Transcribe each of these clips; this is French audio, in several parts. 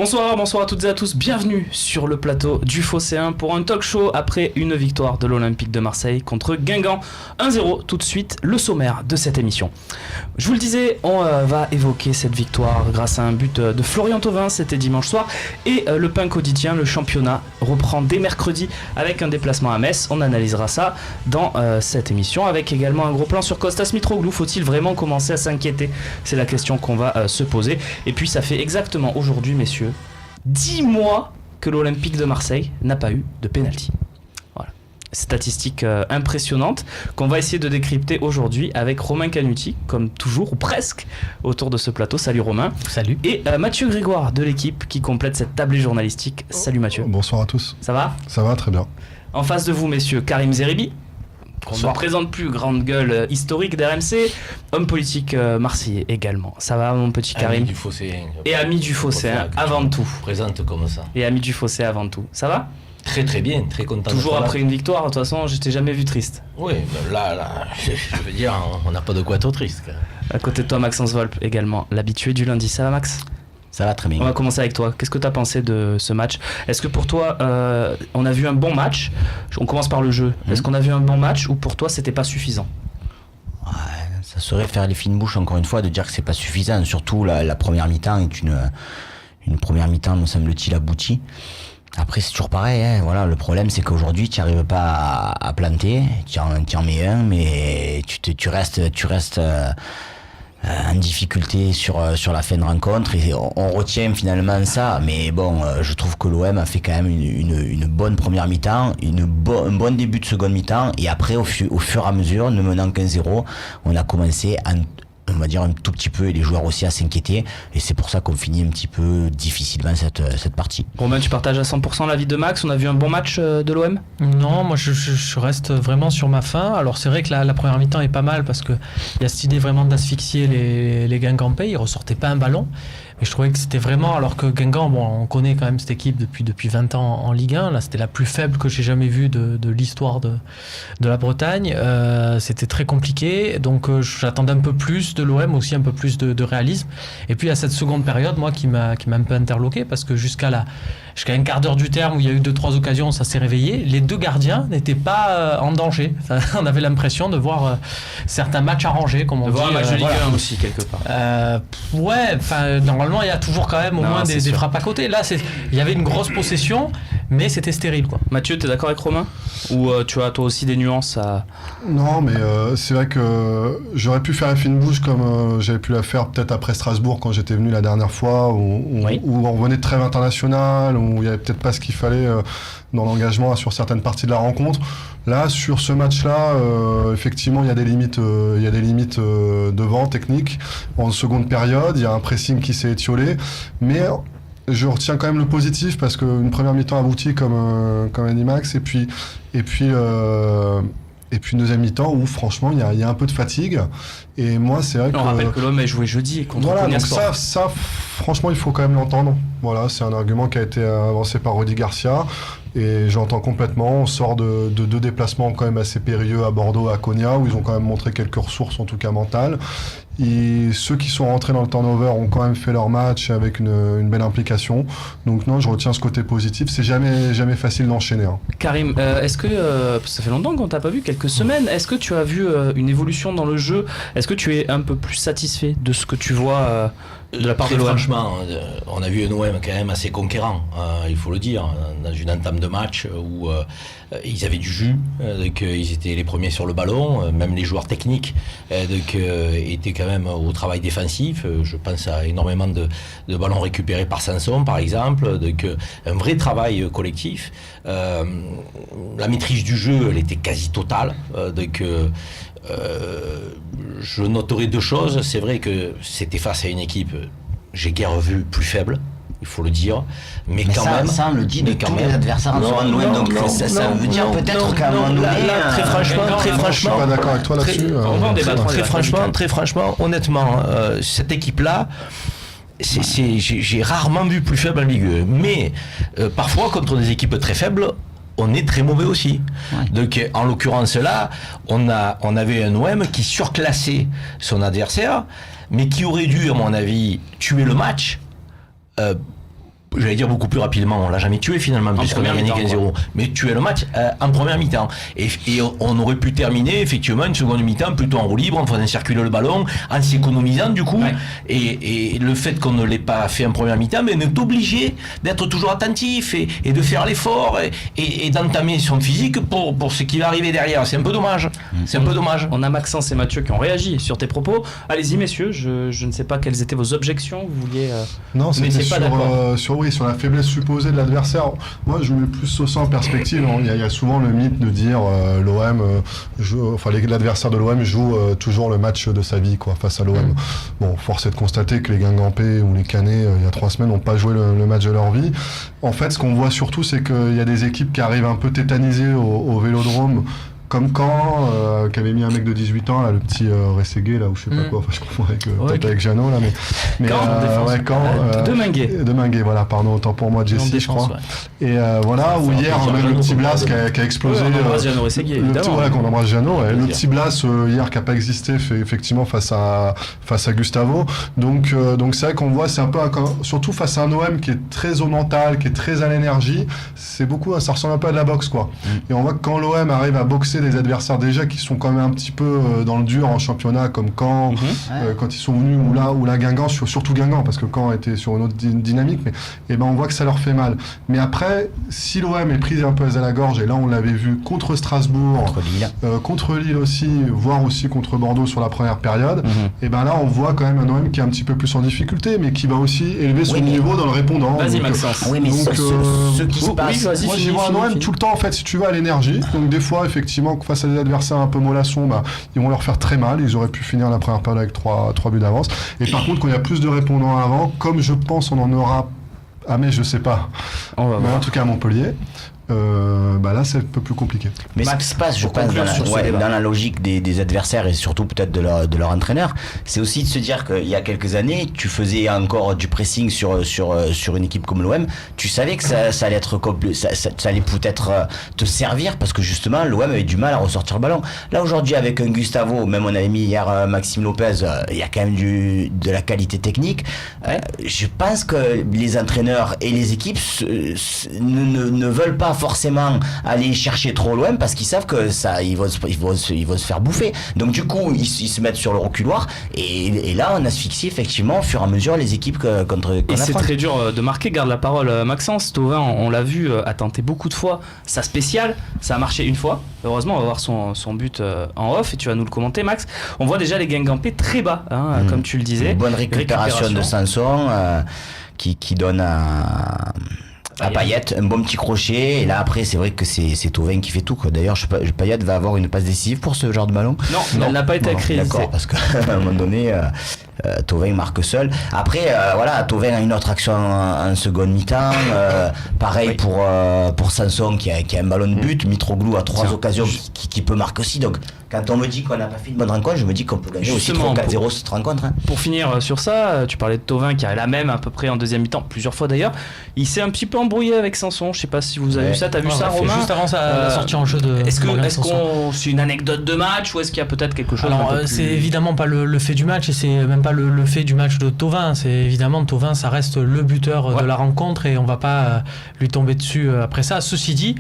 Bonsoir à toutes et à tous, bienvenue sur le plateau du Phocéen pour un talk show après une victoire de l'Olympique de Marseille contre Guingamp 1-0. Tout de suite, le sommaire de cette émission. Je vous le disais, on va évoquer cette victoire grâce à un but de Florian Thauvin, c'était dimanche soir, et le pain quotidien, le championnat, reprend dès mercredi avec un déplacement à Metz. On analysera ça dans cette émission avec également un gros plan sur Kostas Mitroglou. Faut-il vraiment commencer à s'inquiéter? C'est la question qu'on va se poser. Et puis ça fait exactement aujourd'hui, messieurs, 10 mois que l'Olympique de Marseille n'a pas eu de pénalty. Voilà. Statistique impressionnante qu'on va essayer de décrypter aujourd'hui avec Romain Canuti, comme toujours, ou presque, autour de ce plateau. Salut Romain. Salut. Et Mathieu Grégoire de l'équipe qui complète cette tablée journalistique. Salut Mathieu. Bonsoir à tous. Ça va? Ça va, très bien. En face de vous, messieurs, Karim Zeribi, qu'on ne présente plus, grande gueule historique d'RMC, homme politique marseillais également. Ça va mon petit Karim? Ami du Phocéen. Et ami du Phocéen, avant tout. Présente comme ça. Et ami du Phocéen avant tout. Ça va? Très très bien, très content. Toujours après une victoire, de toute façon, je t'ai jamais vu triste. Oui, mais là, je veux dire, on n'a pas de quoi être triste. À côté de toi, Maxence Volpe également, l'habitué du lundi. Ça va Max? Ça va très bien. On va commencer avec toi. Qu'est-ce que tu as pensé de ce match? Est-ce que pour toi, on a vu un bon match? On commence par le jeu. Est-ce qu'on a vu un bon match ou pour toi, c'était pas suffisant? Ouais, ça serait faire les fines bouches encore une fois de dire que c'est pas suffisant. Surtout la première mi-temps est une première mi-temps, me semble-t-il, aboutie. Après, c'est toujours pareil. Hein. Voilà, le problème, c'est qu'aujourd'hui, tu n'arrives pas à planter. Tu en mets un, mais tu restes en difficulté sur la fin de rencontre et on retient finalement ça, mais bon, je trouve que l'OM a fait quand même une bonne première mi-temps, un bon début de seconde mi-temps, et après au fur et à mesure, ne menant qu'un 0, on a commencé on va dire un tout petit peu, et les joueurs aussi à s'inquiéter, et c'est pour ça qu'on finit un petit peu difficilement cette partie. Romain, tu partages à 100% l'avis de Max? On a vu un bon match de l'OM? Non, moi je reste vraiment sur ma faim. Alors c'est vrai que la première mi-temps est pas mal parce qu'il y a cette idée vraiment d'asphyxier les Guingampais, ils ressortaient pas un ballon. Et je trouvais que c'était vraiment, alors que Guingamp, bon, on connaît quand même cette équipe depuis 20 ans en Ligue 1, là c'était la plus faible que j'ai jamais vue de l'histoire de la Bretagne, c'était très compliqué, donc j'attendais un peu plus de l'OM, aussi un peu plus de réalisme. Et puis à cette seconde période, moi qui m'a un peu interloqué, parce que jusqu'à un quart d'heure du terme où il y a eu 2-3 occasions, ça s'est réveillé, les deux gardiens n'étaient pas en danger. Enfin, on avait l'impression de voir certains matchs arrangés, comme on dit. De voir un match de Ligue 1 aussi, quelque part. Ouais, enfin, normalement, il y a toujours quand même au moins des frappes à côté. Là, il y avait une grosse possession, mais c'était stérile, quoi. Mathieu, t'es d'accord avec Romain? Ou tu as toi aussi des nuances à... Non, mais c'est vrai que j'aurais pu faire une fine bouche comme j'avais pu la faire peut-être après Strasbourg quand j'étais venu la dernière fois, où on revenait de trêve internationale, où il n'y avait peut-être pas ce qu'il fallait dans l'engagement sur certaines parties de la rencontre. Là, sur ce match-là, effectivement, il y a des limites devant, techniques. En seconde période, il y a un pressing qui s'est étiolé, mais je retiens quand même le positif parce qu'une première mi-temps aboutie comme a dit Max, et puis une deuxième mi-temps où franchement il y a un peu de fatigue, et moi c'est vrai on rappelle que l'OM a joué jeudi contre Konyaspor. Donc ça franchement il faut quand même l'entendre. Voilà, c'est un argument qui a été avancé par Rudy Garcia et j'entends complètement. On sort de deux déplacements quand même assez périlleux à Bordeaux, à Konya, où ils ont quand même montré quelques ressources, en tout cas mentales. Et ceux qui sont rentrés dans le turnover ont quand même fait leur match avec une belle implication. Donc non, je retiens ce côté positif. C'est jamais facile d'enchaîner. Hein. Karim, est-ce que ça fait longtemps qu'on t'a pas vu, quelques semaines. Est-ce que tu as vu une évolution dans le jeu? Est-ce que tu es un peu plus satisfait de ce que tu vois de la part de l'OM? Franchement, on a vu un OM quand même assez conquérant, il faut le dire, dans une entame de match où ils avaient du jus, ils étaient les premiers sur le ballon, même les joueurs techniques étaient quand même au travail défensif. Je pense à énormément de ballons récupérés par Sanson, par exemple, un vrai travail collectif. La maîtrise du jeu, elle était quasi totale. Je noterai deux choses. C'est vrai que c'était face à une équipe, j'ai guère vu plus faible, il faut le dire, mais quand même ça on le dit de tous les adversaires en sort de l'OM, donc ça veut dire peut-être qu'à un moment donné très franchement, je suis pas d'accord avec toi là-dessus. Très franchement, honnêtement, cette équipe-là, j'ai rarement vu plus faible en Ligue 1, mais parfois contre des équipes très faibles, on est très mauvais aussi. Ouais. Donc en l'occurrence là, on avait un OM qui surclassait son adversaire, mais qui aurait dû, à mon avis, tuer le match j'allais dire beaucoup plus rapidement. On l'a jamais tué finalement, puisqu'on a gagné 15-0. Mais tuer le match en première mi-temps. Et on aurait pu terminer effectivement une seconde mi-temps plutôt en roue libre, en faisant circuler le ballon, en s'économisant du coup. Ouais. Et le fait qu'on ne l'ait pas fait en première mi-temps, mais on est obligé d'être toujours attentif et de faire l'effort et d'entamer son physique pour ce qui va arriver derrière. C'est un peu dommage. C'est un peu dommage. On a Maxence et Mathieu qui ont réagi sur tes propos. Allez-y messieurs, je ne sais pas quelles étaient vos objections. Vous vouliez... Non, c'était sur la faiblesse supposée de l'adversaire. Moi, je mets plus ça en perspective. Il y a souvent le mythe de dire l'adversaire de l'OM joue toujours le match de sa vie face à l'OM. Bon, force est de constater que les Guingampais ou les Canets, il y a 3 semaines, n'ont pas joué le match de leur vie. En fait, ce qu'on voit surtout, c'est qu'il y a des équipes qui arrivent un peu tétanisées au Vélodrome, comme Caen, qui avait mis un mec de 18 ans, là, le petit Rességué, là, ou je sais pas quoi, enfin, je confonds avec Jeannot, là, mais Caen, de Minguet, voilà, pardon, autant pour moi, Jesse, je crois. Ouais. Et voilà, où hier, même le petit Blas qui a explosé. On embrasse Jeannot Rességué, évidemment. Qu'on embrasse Jeannot, le petit Blas, hier, qui n'a pas existé, effectivement, face à Gustavo. Donc c'est vrai qu'on voit, c'est un peu, surtout face à un OM qui est très au mental, qui est très à l'énergie, ça ressemble un peu à de la boxe, quoi. Et on voit que quand l'OM arrive à boxer des adversaires déjà qui sont quand même un petit peu dans le dur en championnat, comme Caen, quand ils sont venus, ou là Guingamp, surtout Guingamp, parce que Caen était sur une autre dynamique, mais on voit que ça leur fait mal. Mais après, si l'OM est pris un peu à la gorge, et là on l'avait vu contre Strasbourg, contre Lille aussi, voire aussi contre Bordeaux sur la première période, et ben là on voit quand même un OM qui est un petit peu plus en difficulté, mais qui va aussi élever son niveau dans le répondant. Vas-y Maxence. Oui, mais ce qui se passe, moi j'y vois un OM tout le temps en fait, si tu veux, à l'énergie. Donc des fois effectivement face à des adversaires un peu mollassons, ils vont leur faire très mal. Ils auraient pu finir la première période avec 3 buts d'avance. Et par contre, quand il y a plus de répondants avant, comme je pense on en aura à Metz, je sais pas, mais en tout cas à Montpellier, là c'est un peu plus compliqué. Mais ce qui se passe, je pense, dans la logique des adversaires et surtout peut-être de leur entraîneur, c'est aussi de se dire qu'il y a quelques années, tu faisais encore du pressing sur une équipe comme l'OM, tu savais que ça allait être ça allait peut-être te servir parce que justement l'OM avait du mal à ressortir le ballon. Là aujourd'hui avec un Gustavo, même on avait mis hier Maxime Lopez, il y a quand même de la qualité technique. Je pense que les entraîneurs et les équipes ne veulent pas forcément aller chercher trop loin parce qu'ils savent que ça ils vont se faire bouffer. Donc du coup ils se mettent sur le reculoir et là on asphyxie effectivement au fur et à mesure les équipes contre et c'est très dur de marquer. Garde la parole Maxence. Thauvin, on l'a vu a tenté beaucoup de fois sa spéciale, ça a marché une fois, heureusement on va voir son but en off et tu vas nous le commenter Max. On voit déjà les Guingampais très bas comme tu le disais. Une bonne récupération de Sanson qui donne à Payet, un bon petit crochet, et là après c'est vrai que c'est Thauvin qui fait tout quoi. D'ailleurs Payet va avoir une passe décisive pour ce genre de ballon. Non, elle n'a pas été accréditée. D'accord, parce qu'à un moment donné Thauvin marque seul. Après Thauvin a une autre action en seconde mi-temps, pareil pour Sanson qui a un ballon de but. Mitroglou a 3 occasions qui peut marquer aussi. Donc quand on me dit qu'on n'a pas fait une bonne rencontre, je me dis qu'on peut gagner aussi 3-4-0 cette rencontre. Pour finir sur ça, tu parlais de Thauvin qui a la même à peu près en deuxième mi-temps, plusieurs fois d'ailleurs. Il s'est un petit peu embrouillé avec Sanson. Je sais pas si vous avez vu ça. T'as vu ça, Romain? Juste avant la sortie en jeu de. Est-ce qu'on c'est une anecdote de match ou est-ce qu'il y a peut-être quelque chose? Alors c'est évidemment pas le fait du match et c'est même pas le fait du match de Thauvin. C'est évidemment Thauvin, ça reste le buteur de la rencontre et on va pas lui tomber dessus après ça. Ceci dit,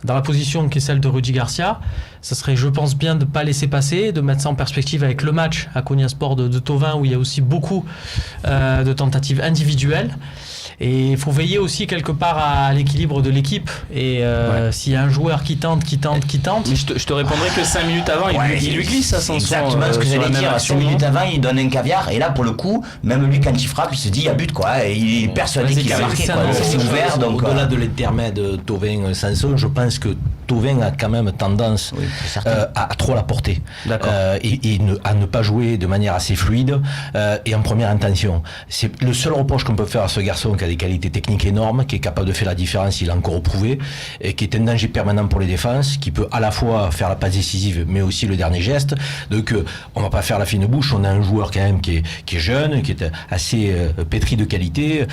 dans la position qui est celle de Rudy Garcia, ça serait, je pense, bien de ne pas laisser passer, de mettre ça en perspective avec le match à Konyaspor de Thauvin où il y a aussi beaucoup de tentatives individuelles. Et il faut veiller aussi quelque part à l'équilibre de l'équipe. Et s'il y a un joueur qui tente. Mais je te répondrai que 5 minutes avant, il lui glisse à Sanson. Exactement ce que j'allais dire. 5 minutes avant, il donne un caviar. Et là, pour le coup, même lui, quand il frappe, il se dit il y a but quoi. Et il est persuadé qu'il a marqué. C'est ouvert. Donc, au-delà de l'intermède Thauvin-Sanson, je pense que Thauvin a quand même tendance à trop la porter. Et à ne pas jouer de manière assez fluide et en première intention. C'est le seul reproche qu'on peut faire à ce garçon qui a des qualités techniques énormes, qui est capable de faire la différence, il a encore prouvé, et qui est un danger permanent pour les défenses, qui peut à la fois faire la passe décisive, mais aussi le dernier geste. Donc on va pas faire la fine bouche, on a un joueur quand même qui est jeune, qui est assez pétri de qualité,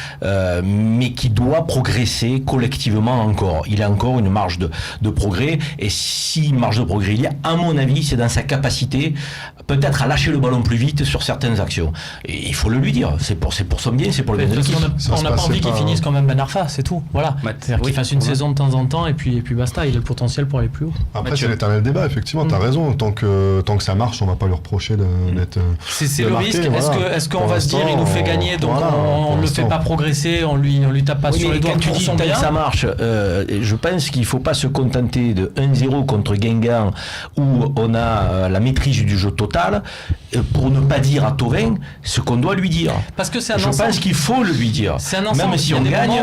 mais qui doit progresser collectivement encore. Il a encore une marge de progression progrès. Et si marge de progrès il y a, à mon avis, c'est dans sa capacité peut-être à lâcher le ballon plus vite sur certaines actions. Et il faut le lui dire. C'est pour son bien, c'est pour le bien de l'équipe. On n'a pas envie qu'il finisse comme un Ben Arfa, c'est tout. Voilà. C'est-à-dire qu'il fasse une saison de temps en temps et puis basta. Il a le potentiel pour aller plus haut. Après, c'est l'éternel débat, effectivement, t'as raison. Tant que ça marche, on va pas lui reprocher d'être. C'est le risque. Est-ce qu'on va se dire il nous fait gagner, donc on ne le fait pas progresser, on lui tape pas sur les doigts pour son bien. Ça marche. Je pense qu'il faut pas se contenter de 1-0 contre Guingamp où on a la maîtrise du jeu total pour ne pas dire à Thauvin ce qu'on doit lui dire. Parce que c'est un Je pense qu'il faut le lui dire. C'est un ensemble. Même si on gagne,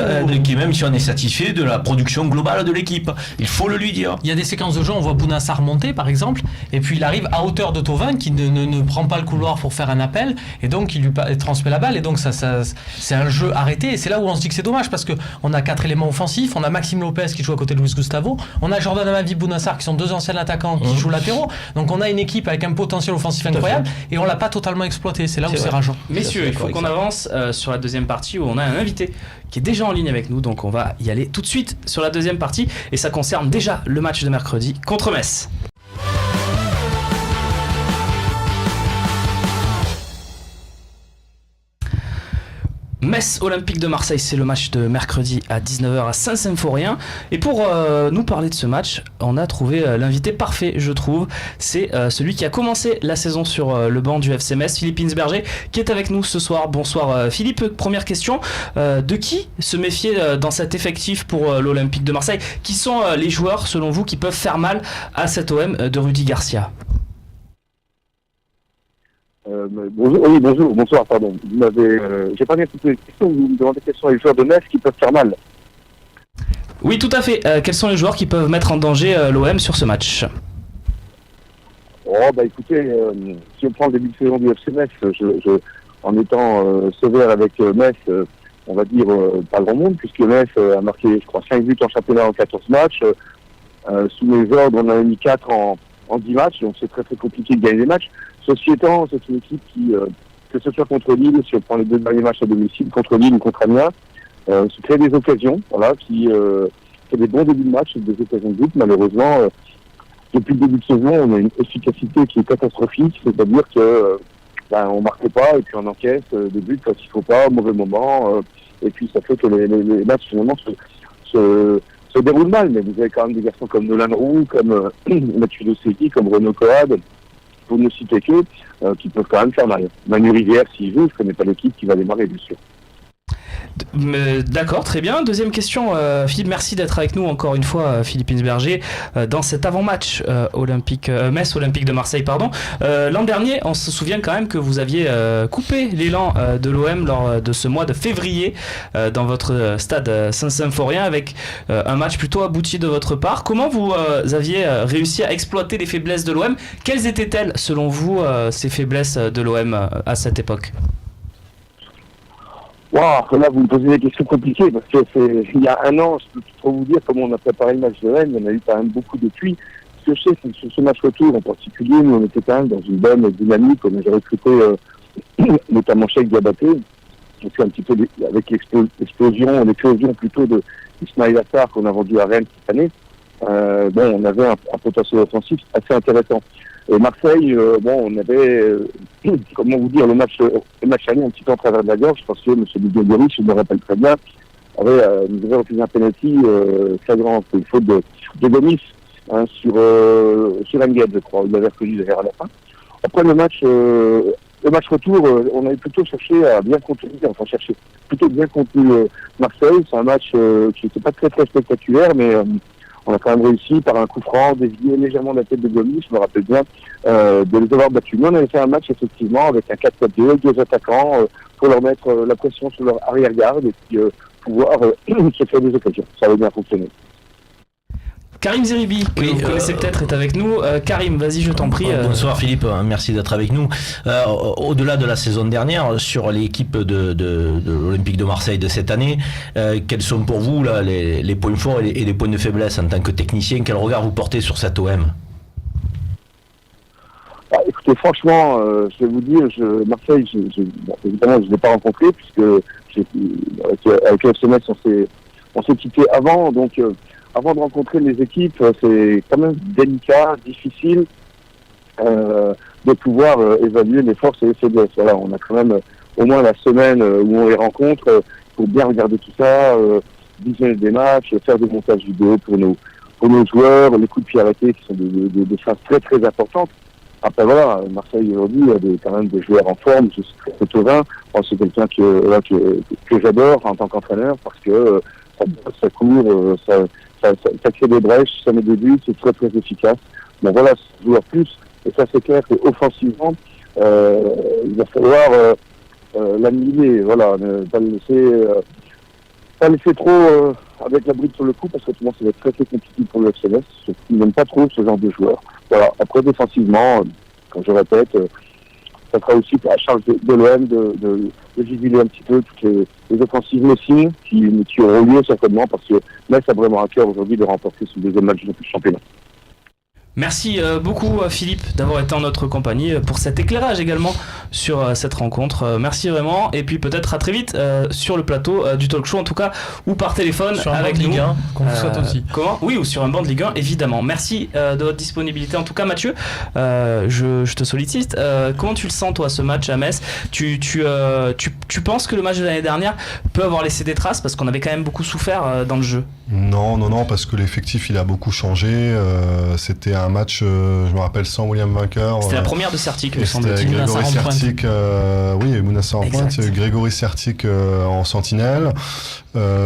même si on est satisfait de la production globale de l'équipe, il faut le lui dire. Il y a des séquences de jeu, on voit Bounassar monter par exemple, et puis il arrive à hauteur de Thauvin qui ne prend pas le couloir pour faire un appel, et donc il lui transmet la balle, et donc ça c'est un jeu arrêté, et c'est là où on se dit que c'est dommage, parce qu'on a 4 éléments offensifs, on a Maxime Lopez qui joue à côté de Luis Gustavo, on a Jordan Amavi, Bounassar qui sont 2 anciens attaquants qui jouent latéraux, donc on a une équipe avec un potentiel offensif incroyable, et on l'a pas totalement exploité, c'est là où c'est rageant. Messieurs, il faut qu'on avance sur la deuxième partie où on a un invité qui est déjà en ligne avec nous, donc on va y aller tout de suite sur la deuxième partie, et ça concerne déjà le match de mercredi contre Metz. Metz Olympique de Marseille, c'est le match de mercredi à 19h à Saint-Symphorien. Et pour nous parler de ce match, on a trouvé l'invité parfait, je trouve. C'est celui qui a commencé la saison sur le banc du FC Metz, Philippe Hinsberger, qui est avec nous ce soir. Bonsoir Philippe. Première question, de qui se méfier dans cet effectif pour l'Olympique de Marseille? Qui sont les joueurs, selon vous, qui peuvent faire mal à cet OM de Rudy Garcia? Bonsoir, pardon. J'ai pas bien compris la question, vous me demandez quels sont les joueurs de Metz qui peuvent faire mal. Oui, tout à fait. Quels sont les joueurs qui peuvent mettre en danger l'OM sur ce match? Écoutez, si on prend le début de saison du FC Metz, en étant sévère avec Metz, on va dire pas grand monde, puisque Metz a marqué, je crois, 5 buts en championnat en 14 matchs. Sous les ordres, on en a mis 4 en 10 matchs, donc c'est très très compliqué de gagner des matchs. Ceci étant, c'est une équipe qui, que ce soit contre Lille, si on prend les 2 derniers matchs à domicile, contre Lille ou contre Amiens, se crée des occasions, qui fait des bons débuts de match, des occasions de but. Malheureusement, depuis le début de saison, on a une efficacité qui est catastrophique, c'est-à-dire que on marque pas et puis on encaisse des buts quand il faut pas, au mauvais moment, et puis ça fait que les matchs finalement se déroulent mal. Mais vous avez quand même des garçons comme Nolan Roux, comme Mathieu Dossetti, comme Renaud Coad, pour ne citer que, qui peuvent quand même faire mal. Manu Rivière, s'il joue, je ne connais pas l'équipe qui va démarrer, bien sûr. D'accord, très bien. Deuxième question, Philippe, merci d'être avec nous encore une fois, Philippe Hinsberger, dans cet avant-match Metz Olympique de Marseille, pardon. L'an dernier, on se souvient quand même que vous aviez coupé l'élan de l'OM lors de ce mois de février dans votre stade Saint-Symphorien avec un match plutôt abouti de votre part. Comment vous aviez réussi à exploiter les faiblesses de l'OM? Quelles étaient-elles, selon vous, ces faiblesses de l'OM à cette époque? Là, vous me posez des questions compliquées, parce que il y a un an, je peux trop vous dire comment on a préparé le match de Rennes, il y en a eu quand même beaucoup depuis. Ce que je sais, c'est que sur ce match retour en particulier, nous on était quand même dans une bonne dynamique, on avait recruté notamment Cheikh Diabaté, et puis un petit peu avec l'éclosion plutôt de Ismaïl Assar qu'on a vendu à Rennes cette année, on avait un potentiel offensif assez intéressant. Et Marseille, on avait, comment vous dire, le match allait un petit peu en travers de la gorge, parce que M. Bidon, je me rappelle très bien, nous avait refusé un penalty flagrant, c'est une faute de Gomis sur Enged, je crois. Il l'avait reconnu d'ailleurs à la fin. Après le match retour, on avait plutôt cherché à bien contenir, Marseille. C'est un match qui n'était pas très très spectaculaire, mais on a quand même réussi par un coup franc, dévié légèrement la tête de Gomis, je me rappelle bien, de les avoir battus. Nous, on avait fait un match effectivement avec un 4-4-2, 2 attaquants, pour leur mettre la pression sur leur arrière-garde et puis pouvoir se faire des occasions. Ça avait bien fonctionné. Karim Zeribi, que vous connaissez peut-être, est avec nous. Karim, vas-y, je t'en prie. Bonsoir Philippe, merci d'être avec nous. Au-delà de la saison dernière, sur l'équipe de l'Olympique de Marseille de cette année, quels sont pour vous là, les points forts et les points de faiblesse en tant que technicien? Quel regard vous portez sur cette OM? Écoutez, franchement, je vais vous dire, Marseille, évidemment, je ne l'ai pas rencontré, puisque avec le FC Metz, on s'est quitté avant, donc avant de rencontrer les équipes, c'est quand même délicat, difficile de pouvoir évaluer les forces et les faiblesses. Voilà, on a quand même au moins la semaine où on les rencontre pour bien regarder tout ça, visionner des matchs, faire des montages vidéo pour nos joueurs, les coups de pied arrêtés qui sont des phases très très importantes. Après voilà, Marseille aujourd'hui a quand même des joueurs en forme, je suis très serein. Moi c'est quelqu'un que j'adore en tant qu'entraîneur parce que ça court, ça crée des brèches, ça met des buts, c'est très très efficace. Mais voilà, c'est joueur plus, et ça c'est clair qu'offensivement, il va falloir l'annihiler, voilà, ne pas le laisser trop avec la bride sur le coup, parce que autrement ça va être très très compliqué pour le FCMS. Ils n'aiment pas trop ce genre de joueurs. Voilà. Après défensivement, comme je répète, ça sera aussi à charge de l'OM de juguler un petit peu toutes les offensives messines qui auront lieu certainement, parce que Metz a vraiment à cœur aujourd'hui de remporter son deuxième match du championnat. Merci beaucoup Philippe d'avoir été en notre compagnie pour cet éclairage également sur cette rencontre. Merci vraiment, et puis peut-être à très vite sur le plateau du talk show en tout cas, ou par téléphone sur avec nous. Ligue 1 qu'on vous souhaite aussi. Comment ? Oui, ou sur un banc de Ligue 1 évidemment. Merci de votre disponibilité en tout cas Mathieu. Je te sollicite. Comment tu le sens toi ce match à Metz ? Tu penses que le match de l'année dernière peut avoir laissé des traces, parce qu'on avait quand même beaucoup souffert dans le jeu ? Non, parce que l'effectif il a beaucoup changé. C'était un match, je me rappelle, sans William Vainqueur. C'était la première de Sertic, me semble-t-il. C'était Grégory Sertic, oui, Mounassar en pointe. C'est Grégory Sertic en sentinelle.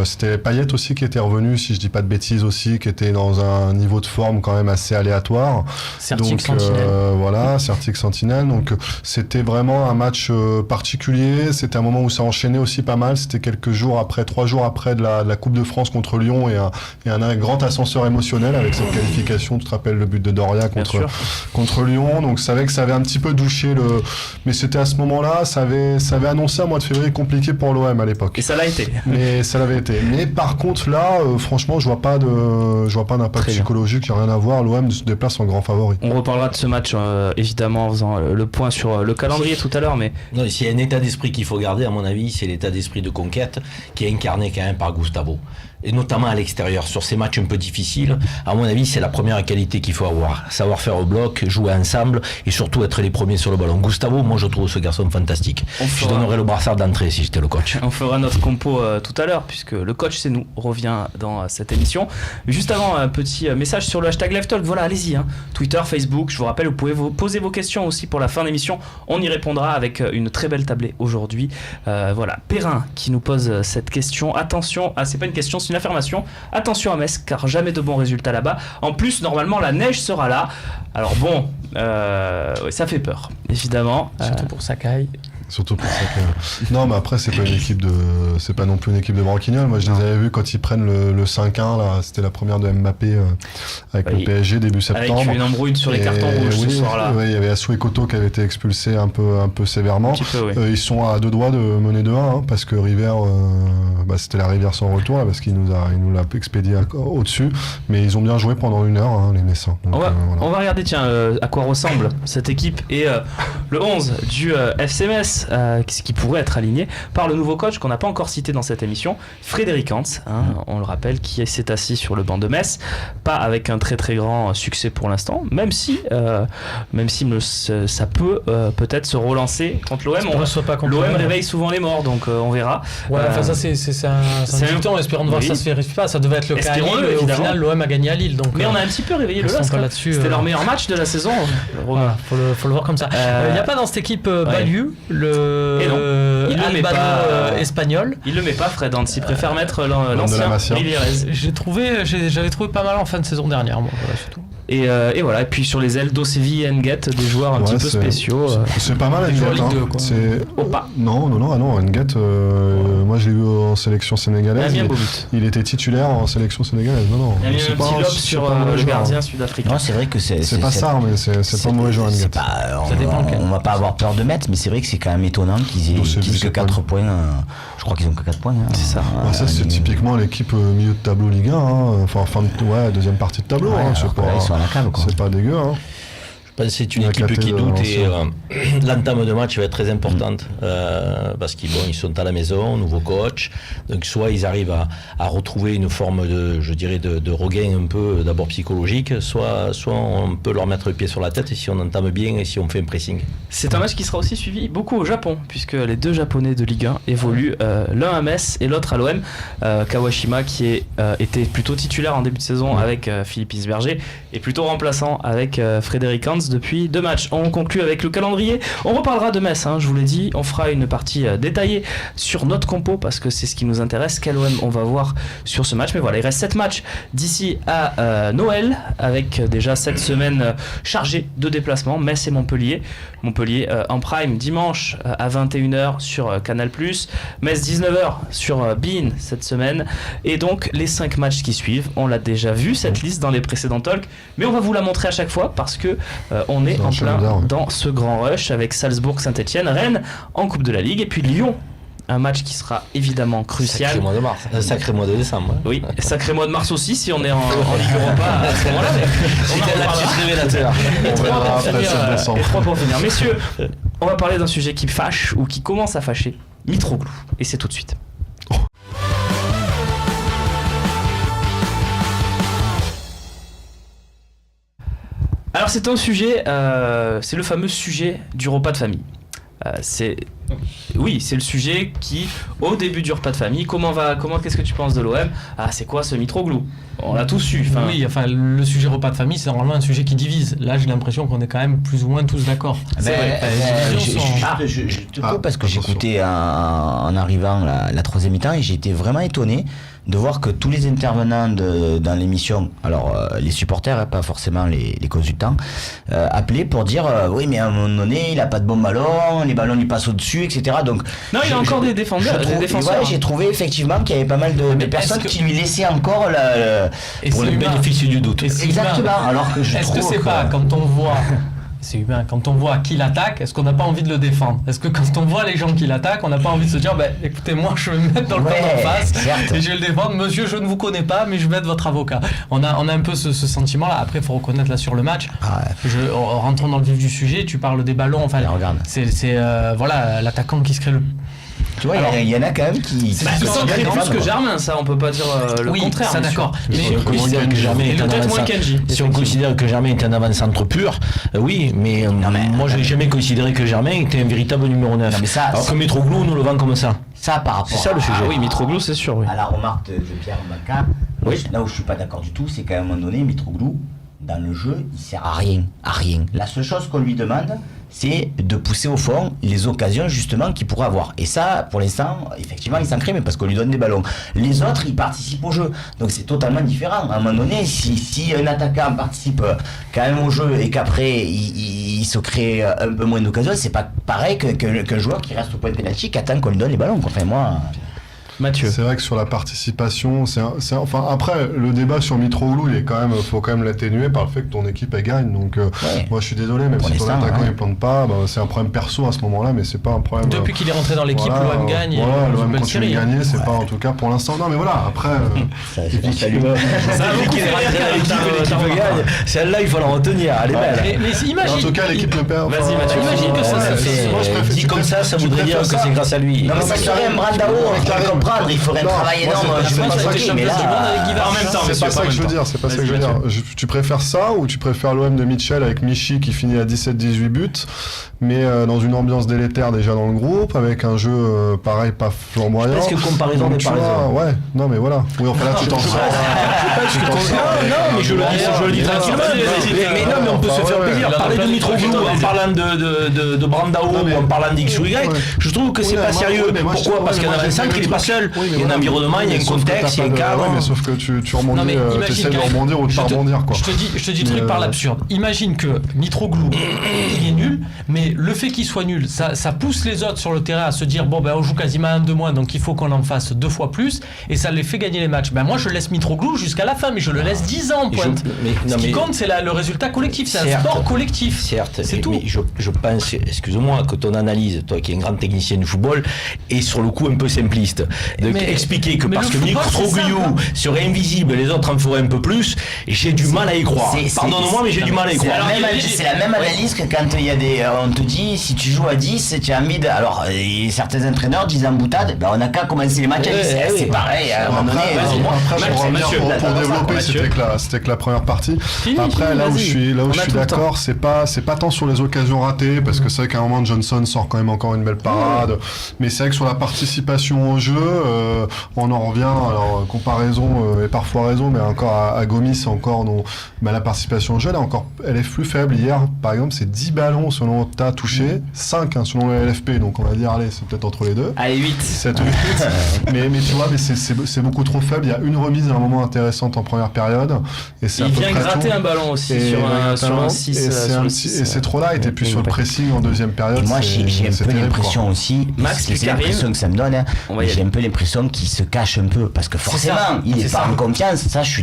C'était Payet aussi qui était revenu, si je dis pas de bêtises aussi, qui était dans un niveau de forme quand même assez aléatoire. Sertic sentinelle. Voilà, Sertic sentinelle. Donc c'était vraiment un match particulier. C'était un moment où ça enchaînait aussi pas mal. C'était 3 jours après de la Coupe de France contre Lyon, et un grand ascenseur émotionnel avec cette qualification. Tu te rappelles le but de Doria contre Lyon. Donc ça avait un petit peu douché mais c'était à ce moment-là, ça avait annoncé un mois de février compliqué pour l'OM à l'époque. Et ça l'a été. Mais ça l'avait été. Mais par contre là, franchement, je vois pas d'impact psychologique, il n'y a rien à voir. L'OM se déplace en grand favori. On reparlera de ce match évidemment en faisant le point sur le calendrier tout à l'heure. Mais non, s'il y a un état d'esprit qu'il faut garder, à mon avis, c'est l'état d'esprit de conquête qui est incarné quand même par Gustavo. Et notamment à l'extérieur, sur ces matchs un peu difficiles, à mon avis, c'est la première qualité qu'il faut avoir. Savoir faire au bloc, jouer ensemble, et surtout être les premiers sur le ballon. Gustavo, moi je trouve ce garçon fantastique. Je donnerais le brassard d'entrée si j'étais le coach. On fera notre compo tout à l'heure, puisque le coach c'est nous, revient dans cette émission. Juste avant, un petit message sur le hashtag LiveTalk. Voilà, allez-y, Twitter, Facebook, je vous rappelle, vous pouvez poser vos questions aussi pour la fin d'émission. On y répondra avec une très belle tablée aujourd'hui. Voilà, Perrin qui nous pose cette question. Attention, c'est pas une question, c'est une affirmation. Attention à Metz, car jamais de bons résultats là-bas. En plus, normalement, la neige sera là. Alors bon, ça fait peur, évidemment. Surtout pour Sakai. Surtout pour ça que... Non, mais après, c'est pas non plus une équipe de branquignoles. Moi, je les avais vus quand ils prennent le 5-1, là. C'était la première de Mbappé avec le PSG début septembre. Avec une embrouille sur les cartons rouges ce soir-là. Oui, il y avait Assou Koto qui avait été expulsé un peu sévèrement. Ils sont à 2 doigts de mener 2-1, parce que River, c'était la Rivière sans retour, là, parce qu'il nous l'a expédié au-dessus. Mais ils ont bien joué pendant 1 heure, les Messins. Donc, on va regarder, tiens, à quoi ressemble cette équipe et le 11 du FC Metz. Qui pourrait être aligné par le nouveau coach qu'on n'a pas encore cité dans cette émission, Frédéric Hans, on le rappelle, qui s'est assis sur le banc de Metz, pas avec un très très grand succès pour l'instant, même si ça peut peut-être se relancer contre l'OM. L'OM réveille souvent les morts, donc on verra. Ouais, ça c'est un dicton, espérons de voir ça se vérifie pas. Ça devait être le cas à Lille, au final l'OM a gagné à Lille. Donc, mais on a un petit peu réveillé le LOSC. C'était leur meilleur match de la saison. Voilà, faut le voir comme ça. Il n'y a pas dans cette équipe Balieu il le met pas espagnol. Il le met pas, Fred Hans. Il préfère mettre l'ancien Rivierez. J'avais trouvé pas mal en fin de saison dernière, moi. Voilà, c'est tout. Et voilà, et puis sur les ailes, Dosevi et Nguet, des joueurs un petit peu spéciaux. C'est pas mal, Nguet. Non, Nguet, moi je l'ai vu en sélection sénégalaise. Il était titulaire en sélection sénégalaise. Il y a eu un petit lob sur le gardien sud-africain. Non, c'est vrai que c'est pas ça, mais c'est pas mauvais joueur, Nguet. On va pas avoir peur de mettre, mais c'est vrai que c'est quand même étonnant qu'ils aient que 4 points. Je crois qu'ils ont que 4 points. C'est ça. Ça, c'est typiquement l'équipe milieu de tableau Ligue 1. Enfin, deuxième partie de tableau. Ils sont à la cave, quoi. C'est pas dégueu. C'est une équipe qui doute et l'entame de match va être très importante parce qu'ils sont à la maison, nouveau coach, donc soit ils arrivent à retrouver une forme de regain un peu d'abord psychologique, soit on peut leur mettre le pied sur la tête si on entame bien et si on fait un pressing. C'est un match qui sera aussi suivi beaucoup au Japon puisque les 2 Japonais de Ligue 1 évoluent, l'un à Metz et l'autre à l'OM. Kawashima qui était plutôt titulaire en début de saison avec Philippe Isberger et plutôt remplaçant avec Frédéric Hans depuis 2 matchs. On conclut avec le calendrier. On reparlera de Metz, je vous l'ai dit. On fera une partie détaillée sur notre compo parce que c'est ce qui nous intéresse. Quel OM on va voir sur ce match. Mais voilà, il reste 7 matchs d'ici à Noël avec déjà 7 semaines chargées de déplacements. Metz et Montpellier. Montpellier en prime dimanche à 21h sur Canal+. Metz 19h sur beIN cette semaine. Et donc les 5 matchs qui suivent. On l'a déjà vu cette liste dans les précédents talks. Mais on va vous la montrer à chaque fois parce que on est en plein dans ce grand rush avec Salzbourg, Saint-Etienne, Rennes en Coupe de la Ligue et puis Lyon. Un match qui sera évidemment crucial. Sacré mois de mars, sacré mois de décembre. Oui, sacré mois de mars aussi si on est en Ligue Europa à ce moment-là. On a la petite révélateur. On verra après Et 3 pour finir. Messieurs, on va parler d'un sujet qui fâche ou qui commence à fâcher. Mitroglou. Et c'est tout de suite. Alors c'est un sujet, c'est le fameux sujet du repas de famille. C'est le sujet qui, au début du repas de famille, qu'est-ce que tu penses de l'OM ? Ah, c'est quoi ce Mitroglou ? On l'a tous su. Oui, le sujet repas de famille, c'est normalement un sujet qui divise. Là, j'ai l'impression qu'on est quand même plus ou moins tous d'accord. Je te coupe parce que j'écoutais en arrivant la 3e mi-temps et j'ai été vraiment étonné de voir que tous les intervenants dans l'émission, alors les supporters, pas forcément les consultants, appelaient pour dire oui mais à un moment donné il a pas de bon ballon, les ballons lui passent au-dessus, etc. Donc non, il y a encore des défenseurs. J'ai trouvé effectivement qu'il y avait pas mal de personnes qui lui laissaient encore pour le bénéfice du doute. Exactement. Alors que je trouve que c'est pas quand on voit c'est humain. Quand on voit qui l'attaque, est-ce qu'on n'a pas envie de le défendre ? Est-ce que quand on voit les gens qui l'attaquent, on n'a pas envie de se dire écoutez, moi je vais me mettre dans le camp en face et je vais le défendre. Monsieur, je ne vous connais pas, mais je vais être votre avocat. On a un peu ce sentiment-là. Après, il faut reconnaître là sur le match. Rentrons dans le vif du sujet. Tu parles des ballons. Enfin, regarde. C'est l'attaquant qui se crée le. Tu vois, il y en a quand même qui. C'est plus que Germain, ça, on peut pas dire le contraire. Ça, d'accord. Mais si on considère que Germain est un avant-centre, si on considère que Germain est un avant-centre pur, oui, mais moi, je n'ai jamais considéré que Germain était un véritable numéro 9. Alors que Mitroglou, nous le vend comme ça. Ça, par rapport. C'est ça le sujet. Oui, Mitroglou, c'est sûr. Oui. À la remarque de Pierre Maca, là où je suis pas d'accord du tout, c'est qu'à un moment donné, Mitroglou, dans le jeu, il sert à rien. La seule chose qu'on lui demande, c'est de pousser au fond les occasions justement qu'il pourrait avoir. Et ça, pour l'instant, effectivement, il s'en crée, mais parce qu'on lui donne des ballons. Les autres, ils participent au jeu. Donc c'est totalement différent. À un moment donné, si un attaquant participe quand même au jeu et qu'après, il se crée un peu moins d'occasions, c'est pas pareil qu'un joueur qui reste au point de pénalty qui attend qu'on lui donne les ballons. Enfin, moi... Mathieu. C'est vrai que sur la participation, enfin après le débat sur Mitroglou, faut quand même l'atténuer par le fait que ton équipe elle gagne. Donc moi je suis désolé, même si ton attaquant il plante pas, c'est un problème perso à ce moment-là, mais c'est pas un problème. Depuis qu'il est rentré dans l'équipe, l'OM gagne. Voilà, l'OM continue de gagner, c'est pas en tout cas pour l'instant. Non mais voilà, après. Celle-là il faut la retenir, elle est belle. Mais imagine. En tout cas l'équipe le perd. Vas-y Mathieu. Imagine que ça fait. Dit comme ça voudrait dire que c'est grâce à lui. Non mais ça serait un Brandao. Il faudrait un travail énorme. En même temps, c'est pas ça que je veux dire. Tu préfères ça ou tu préfères l'OM de Mitchell avec Michi qui finit à 17-18 buts, mais dans une ambiance délétère déjà dans le groupe, avec un jeu pareil, pas flamboyant. Parce que comparaison n'est pas raison. Ouais, non mais voilà. Oui, enfin là tu t'en sors. Non, mais je le dis tranquillement. Mais non, mais on peut se faire plaisir. Parler de Mitroglou en parlant de Brandao ou en parlant d'X ou Y, je trouve que c'est pas sérieux. Pourquoi ? Parce qu'un avant-centre, il est pas seul. Il y a un environnement, il y a un contexte, il y a un cadre. Oui, mais sauf que tu rebondis, tu essaies de rebondir ou de pas rebondir, quoi. Je te dis le truc par l'absurde. Imagine que Mitroglou, il est nul, mais le fait qu'il soit nul, ça pousse les autres sur le terrain à se dire on joue quasiment un de moins, donc il faut qu'on en fasse 2 fois plus, et ça les fait gagner les matchs. Moi, je laisse Mitroglou jusqu'à la fin, mais je le laisse 10 ans en pointe. Ce qui compte, c'est le résultat collectif, c'est un sport collectif. Certes, c'est tout. Mais je pense, excuse-moi, que ton analyse, toi qui es un grand technicien du football, est sur le coup un peu simpliste. expliquer que mais parce le que football, c'est Mitroglou simple, serait invisible, les autres en feraient un peu plus, j'ai du mal à y croire. Pardonne-moi, mais j'ai du mal à y croire. C'est la même analyse que quand il y a des. On te dit, si tu joues à 10, tu as envie de. Alors, certains entraîneurs disent en boutade, on n'a qu'à commencer les matchs à 10. C'est pareil, à un moment donné. Après, pour revenir, pour développer, c'était que la première partie. Après, là où je suis d'accord, c'est pas tant sur les occasions ratées, parce que c'est vrai qu'à un moment, Johnson sort quand même encore une belle parade. Mais c'est vrai que sur la participation au jeu, on en revient, alors comparaison et parfois raison, mais encore à Gomis, encore la participation au jeu, elle est plus faible. Hier, par exemple, c'est 10 ballons selon Opta touchés, 5 selon le LFP, donc on va dire, allez, c'est peut-être entre les deux. Allez, 8. 7 ou 8. mais tu vois, c'est beaucoup trop faible. Il y a une remise à un moment intéressante en première période. Et c'est il vient gratter un ballon aussi sur un 6. Et c'est trop light. Et puis sur le pressing en deuxième période, moi j'ai un peu l'impression aussi, Max, c'est l'impression que ça me donne, j'ai un peu l'impression qu'il se cache un peu, parce que forcément il est pas en confiance, ça je suis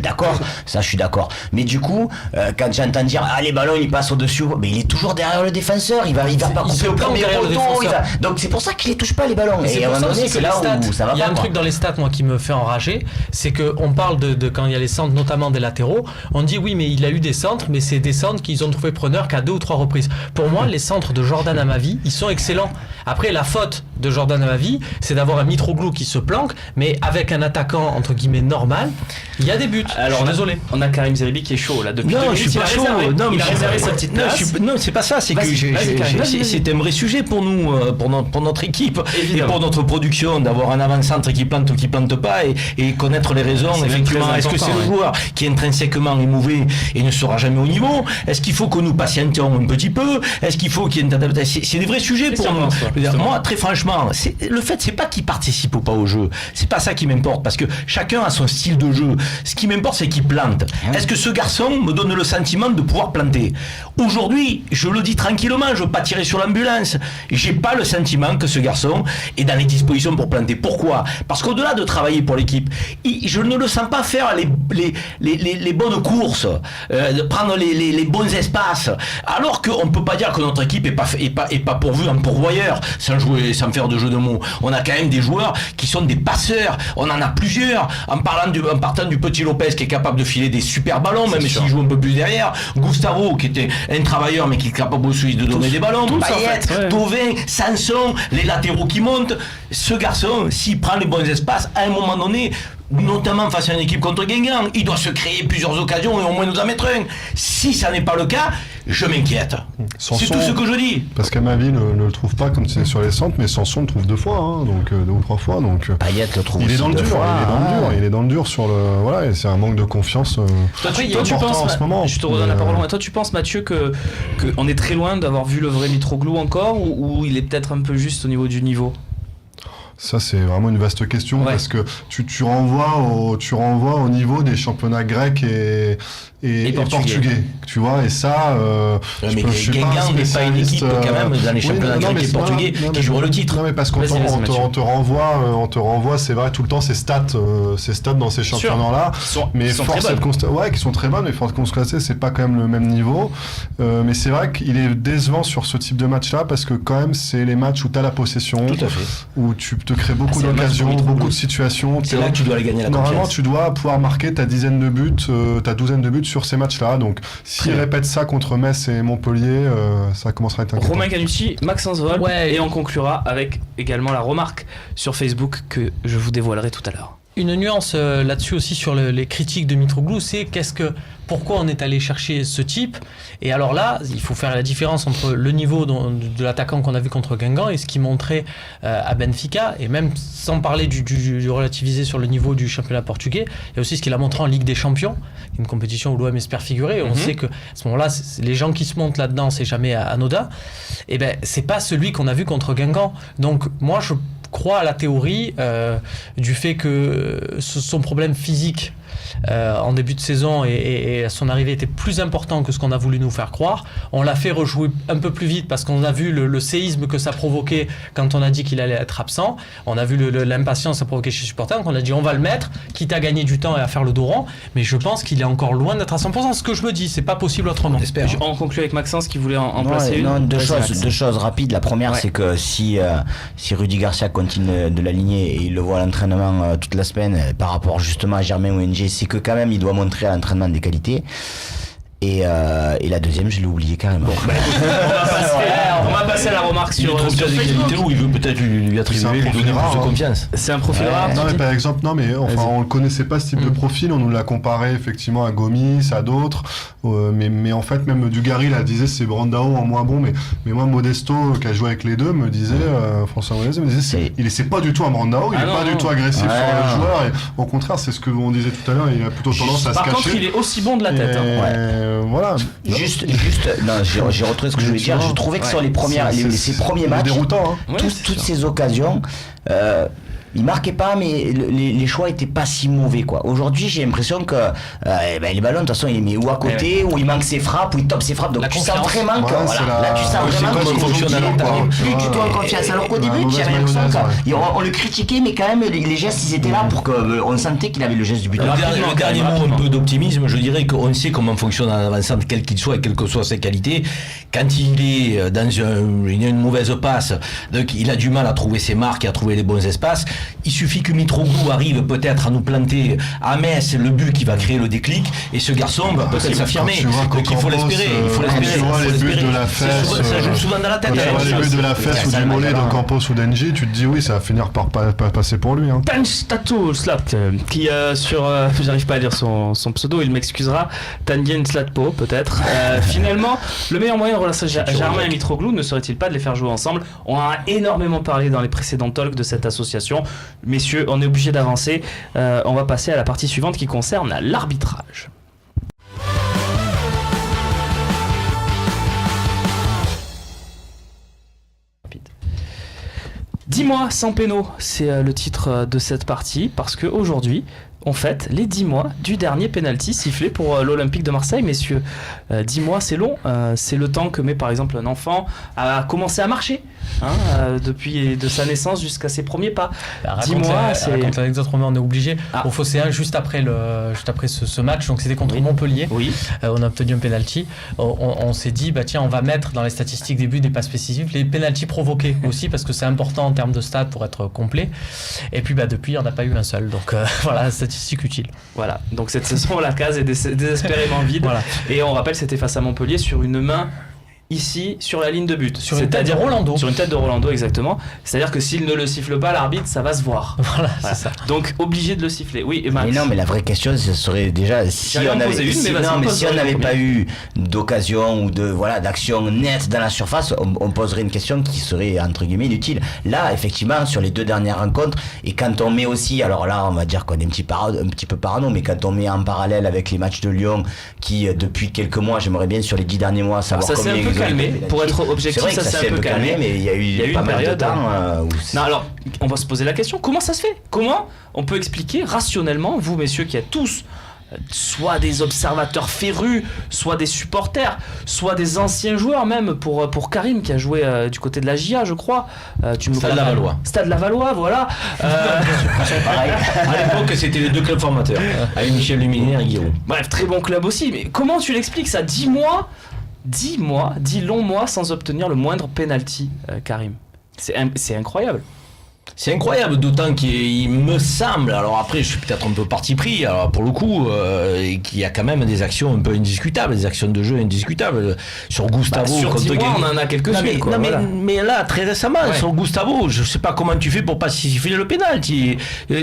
d'accord. Mais du coup, quand j'entends dire les ballons ils passent au-dessus, mais il est toujours derrière le défenseur, il va pas couper au premier poteau, donc c'est pour ça qu'il les touche pas les ballons. Et à un moment donné, c'est là où ça va pas. Il y a un truc dans les stats moi qui me fait enrager, c'est que on parle de quand il y a les centres, notamment des latéraux, on dit oui mais il a eu des centres, mais c'est des centres qu'ils ont trouvé preneurs qu'à 2 ou 3 reprises. Pour moi, les centres de Jordan Amavi, ils sont excellents. Après, la faute de Jordan Amavi, c'est d'avoir un Mitroglou qui se planque, mais avec un attaquant entre guillemets normal, il y a des buts. Alors désolé. On a Karim Zeribi qui est chaud là depuis. Non, je suis pas chaud. Il a réservé sa petite place. Non, c'est pas ça. C'est que c'est un vrai sujet pour nous, pour notre équipe et pour notre production, d'avoir un avant-centre qui plante ou qui plante pas et connaître les raisons. Effectivement, est-ce que c'est le joueur qui intrinsèquement est mauvais et ne sera jamais au niveau? Est-ce qu'il faut que nous patientions un petit peu? Est-ce qu'il faut qu'il y ait une adaptation? C'est des vrais sujets pour nous. Moi, très franchement, le fait, c'est pas qu'il participe ou pas au jeu. C'est pas ça qui m'importe, parce que chacun a son style de jeu. Ce qui m'importe, c'est qu'il plante. Est-ce que ce garçon me donne le sentiment de pouvoir planter? Aujourd'hui, je le dis tranquillement, je veux pas tirer sur l'ambulance. J'ai pas le sentiment que ce garçon est dans les dispositions pour planter. Pourquoi? Parce qu'au-delà de travailler pour l'équipe, je ne le sens pas faire les bonnes courses, de prendre les bons espaces. Alors qu'on peut pas dire que notre équipe est pas pourvue en pourvoyeur, sans faire de jeu de mots. On a quand même des joueurs qui sont des passeurs. On en a plusieurs. En partant du petit Lopez qui est capable de filer des super ballons, même s'il joue un peu plus derrière. Gustavo qui était un travailleur mais qui est capable aussi de donner des ballons. Payet, Thauvin, Sanson, les latéraux qui montent. Ce garçon, s'il prend les bons espaces, à un moment donné, notamment face à une équipe contre Guingamp, il doit se créer plusieurs occasions et au moins nous en mettre un. Si ça n'est pas le cas, je m'inquiète. C'est tout ce que je dis. Parce qu'Amavi ne le trouve pas comme c'est sur les centres, mais Sanson le trouve 2 fois, donc 2 ou 3 fois. Donc Payet le trouve. Il est dans le dur. Il est dans le dur sur le. Voilà, et c'est un manque de confiance. Toi, tu penses en ce moment. Je te redonne la parole. Toi, tu penses, Mathieu, que on est très loin d'avoir vu le vrai Mitroglou encore, ou il est peut-être un peu juste au niveau du niveau? Ça, c'est vraiment une vaste question, parce que tu renvoies au niveau des championnats grecs et portugais, tu vois, et ça mais Guingamp n'est pas une équipe quand même dans les championnats grecs et portugais qui jouent le titre. Non mais parce qu'on te renvoie, c'est vrai, tout le temps ces stats dans ces championnats là, mais force est de constater qui sont très bonnes, mais force de constater c'est pas quand même le même niveau, mais c'est vrai qu'il est décevant sur ce type de match là, parce que quand même c'est les matchs où tu as la possession, où tu te crées beaucoup d'occasions, beaucoup de situations, c'est là que tu dois aller gagner la confiance. Normalement tu dois pouvoir marquer ta douzaine de buts sur ces matchs-là. Donc, s'il répète ça contre Metz et Montpellier, ça commencera à être inquiétant. Romain Canucci, Maxence Vol, et on conclura avec également la remarque sur Facebook que je vous dévoilerai tout à l'heure. Une nuance là-dessus aussi sur les critiques de Mitroglou, c'est pourquoi on est allé chercher ce type. Et alors là, il faut faire la différence entre le niveau de l'attaquant qu'on a vu contre Guingamp et ce qu'il montrait à Benfica, et même sans parler du relativisé sur le niveau du championnat portugais, il y a aussi ce qu'il a montré en Ligue des Champions, une compétition où l'OM espère figurer. On sait que à ce moment-là, les gens qui se montent là-dedans, c'est jamais anodin. Et ben, c'est pas celui qu'on a vu contre Guingamp. Donc moi, je crois à la théorie du fait que son problème physique en début de saison et son arrivée était plus important que ce qu'on a voulu nous faire croire. On l'a fait rejouer un peu plus vite parce qu'on a vu le séisme que ça provoquait quand on a dit qu'il allait être absent. On a vu l'impatience que ça provoquait chez les supporters. Donc on a dit on va le mettre, quitte à gagner du temps et à faire le dos rond. Mais je pense qu'il est encore loin d'être à 100%. Ce que je me dis, c'est pas possible autrement. On conclut avec Maxence qui voulait en placer une. Non, deux choses rapides. La première, c'est que si Rudy Garcia continue de l'aligner et il le voit à l'entraînement toute la semaine par rapport justement à Germain ou NG, c'est que quand même il doit montrer à l'entraînement des qualités. Et la deuxième, je l'ai oublié carrément. On va passer à la remarque sur Facebook. Où il veut peut-être lui attribuer, lui donner plus de confiance. C'est un profil rare. Non, mais par exemple, on ne connaissait pas ce type de profil. On nous l'a comparé effectivement à Gomis, à d'autres. Mais en fait, même Dugarry la disait, c'est Brandao en moins bon. Mais moi, Modesto, qui a joué avec les deux, me disait, François Modesto me disait, c'est pas du tout un Brandao. Il n'est pas du tout agressif sur le joueur. Et au contraire, c'est ce que on disait tout à l'heure. Il a plutôt tendance à se cacher. Par contre, il est aussi bon de la tête. Voilà. Juste, j'ai retrouvé ce que je voulais dire. Je trouvais que sur ces premiers matchs, déroutant, hein. toutes ces occasions, il marquait pas, mais les choix étaient pas si mauvais, quoi. Aujourd'hui, j'ai l'impression que les ballons, de toute façon, il les met ou à côté, ou il manque ses frappes, ou il top ses frappes. Donc tu sens vraiment que là, tu sens vraiment que plus du tout en confiance. Alors qu'au début, tu avais l'impression qu'on le critiquait, mais quand même, les gestes, ils étaient là pour qu'on sentait qu'il avait le geste du but. Le dernier mot, un peu d'optimisme, je dirais qu'on sait comment fonctionne un avançant, quel qu'il soit et quelles que soient ses qualités. Quand il est dans une mauvaise passe, donc il a du mal à trouver ses marques et à trouver les bons espaces. Il suffit que Mitroglou arrive peut-être à nous planter à Metz le but qui va créer le déclic et ce garçon va peut-être s'affirmer. Donc il faut l'espérer. Tu vois les buts de la fesse, ça joue souvent dans la tête. Tu vois les buts de la fesse ou du mollet d'un Campos ou d'Engie, tu te dis oui, ça va finir par passer pour lui. Tanstatu Slat, qui j'arrive pas à dire son pseudo, il m'excusera. Tanguyen Slatpo peut-être. Finalement, le meilleur moyen de relancer Germain et Mitroglou ne serait-il pas de les faire jouer ensemble? On a énormément parlé dans les précédents talks de cette association. Messieurs, on est obligé d'avancer. On va passer à la partie suivante qui concerne l'arbitrage. Dis-moi sans péno, c'est le titre de cette partie, parce qu'aujourd'hui, on fête les 10 mois du dernier penalty sifflé pour l'Olympique de Marseille, messieurs. 10 mois, c'est long. C'est le temps que met par exemple un enfant à commencer à marcher, depuis de sa naissance jusqu'à ses premiers pas. 10 mois, c'est... Raconte l'anecdote, Romain, on est obligé. Au Phocéen, juste après ce match, donc c'était contre Montpellier. Oui. On a obtenu un penalty. On s'est dit, tiens, on va mettre dans les statistiques des buts, des passes spécifiques, les penaltys provoqués aussi, parce que c'est important en termes de stats pour être complet. Et puis depuis, on n'a pas eu un seul. Donc voilà, statistique utile. Voilà, donc cette saison, la case est désespérément vide. Voilà. Et on rappelle, c'était face à Montpellier sur une main ici sur la ligne de but. Sur une tête de Rolando. Sur une tête de Rolando, exactement. C'est-à-dire que s'il ne le siffle pas, l'arbitre, ça va se voir. Voilà. C'est ça. Donc obligé de le siffler. Oui, et Max. Mais non, mais la vraie question, ce serait déjà si on n'avait pas eu d'occasion ou d'action nette dans la surface, on poserait une question qui serait entre guillemets inutile. Là, effectivement, sur les deux dernières rencontres, et quand on met aussi, alors là, on va dire qu'on est un petit peu parano, mais quand on met en parallèle avec les matchs de Lyon, qui depuis quelques mois, j'aimerais bien sur les 10 derniers mois savoir combien ils ont calmé, pour être objectif, ça s'est un peu calmé, mais il y a eu pas mal de temps. Non, alors, on va se poser la question, comment ça se fait? Comment on peut expliquer rationnellement, vous messieurs qui êtes tous soit des observateurs férus, soit des supporters, soit des anciens joueurs même, pour Karim qui a joué du côté de la GIA, je crois. Stade Lavallois. Stade Lavallois, voilà. Pareil. À l'époque, c'était les deux clubs formateurs, avec Michel Luminaire et Guillaume. Bref, très bon club aussi, mais comment tu l'expliques ça? 10 longs mois sans obtenir le moindre penalty, Karim. C'est incroyable. C'est incroyable, d'autant qu'il me semble, alors après je suis peut-être un peu parti pris, alors pour le coup, qu'il y a quand même des actions un peu indiscutables, des actions de jeu indiscutables. Sur Gustavo, sur 10 mois, on en a quelques-unes. Mais là, très récemment, sur Gustavo, je sais pas comment tu fais pour pas siffler le pénalty.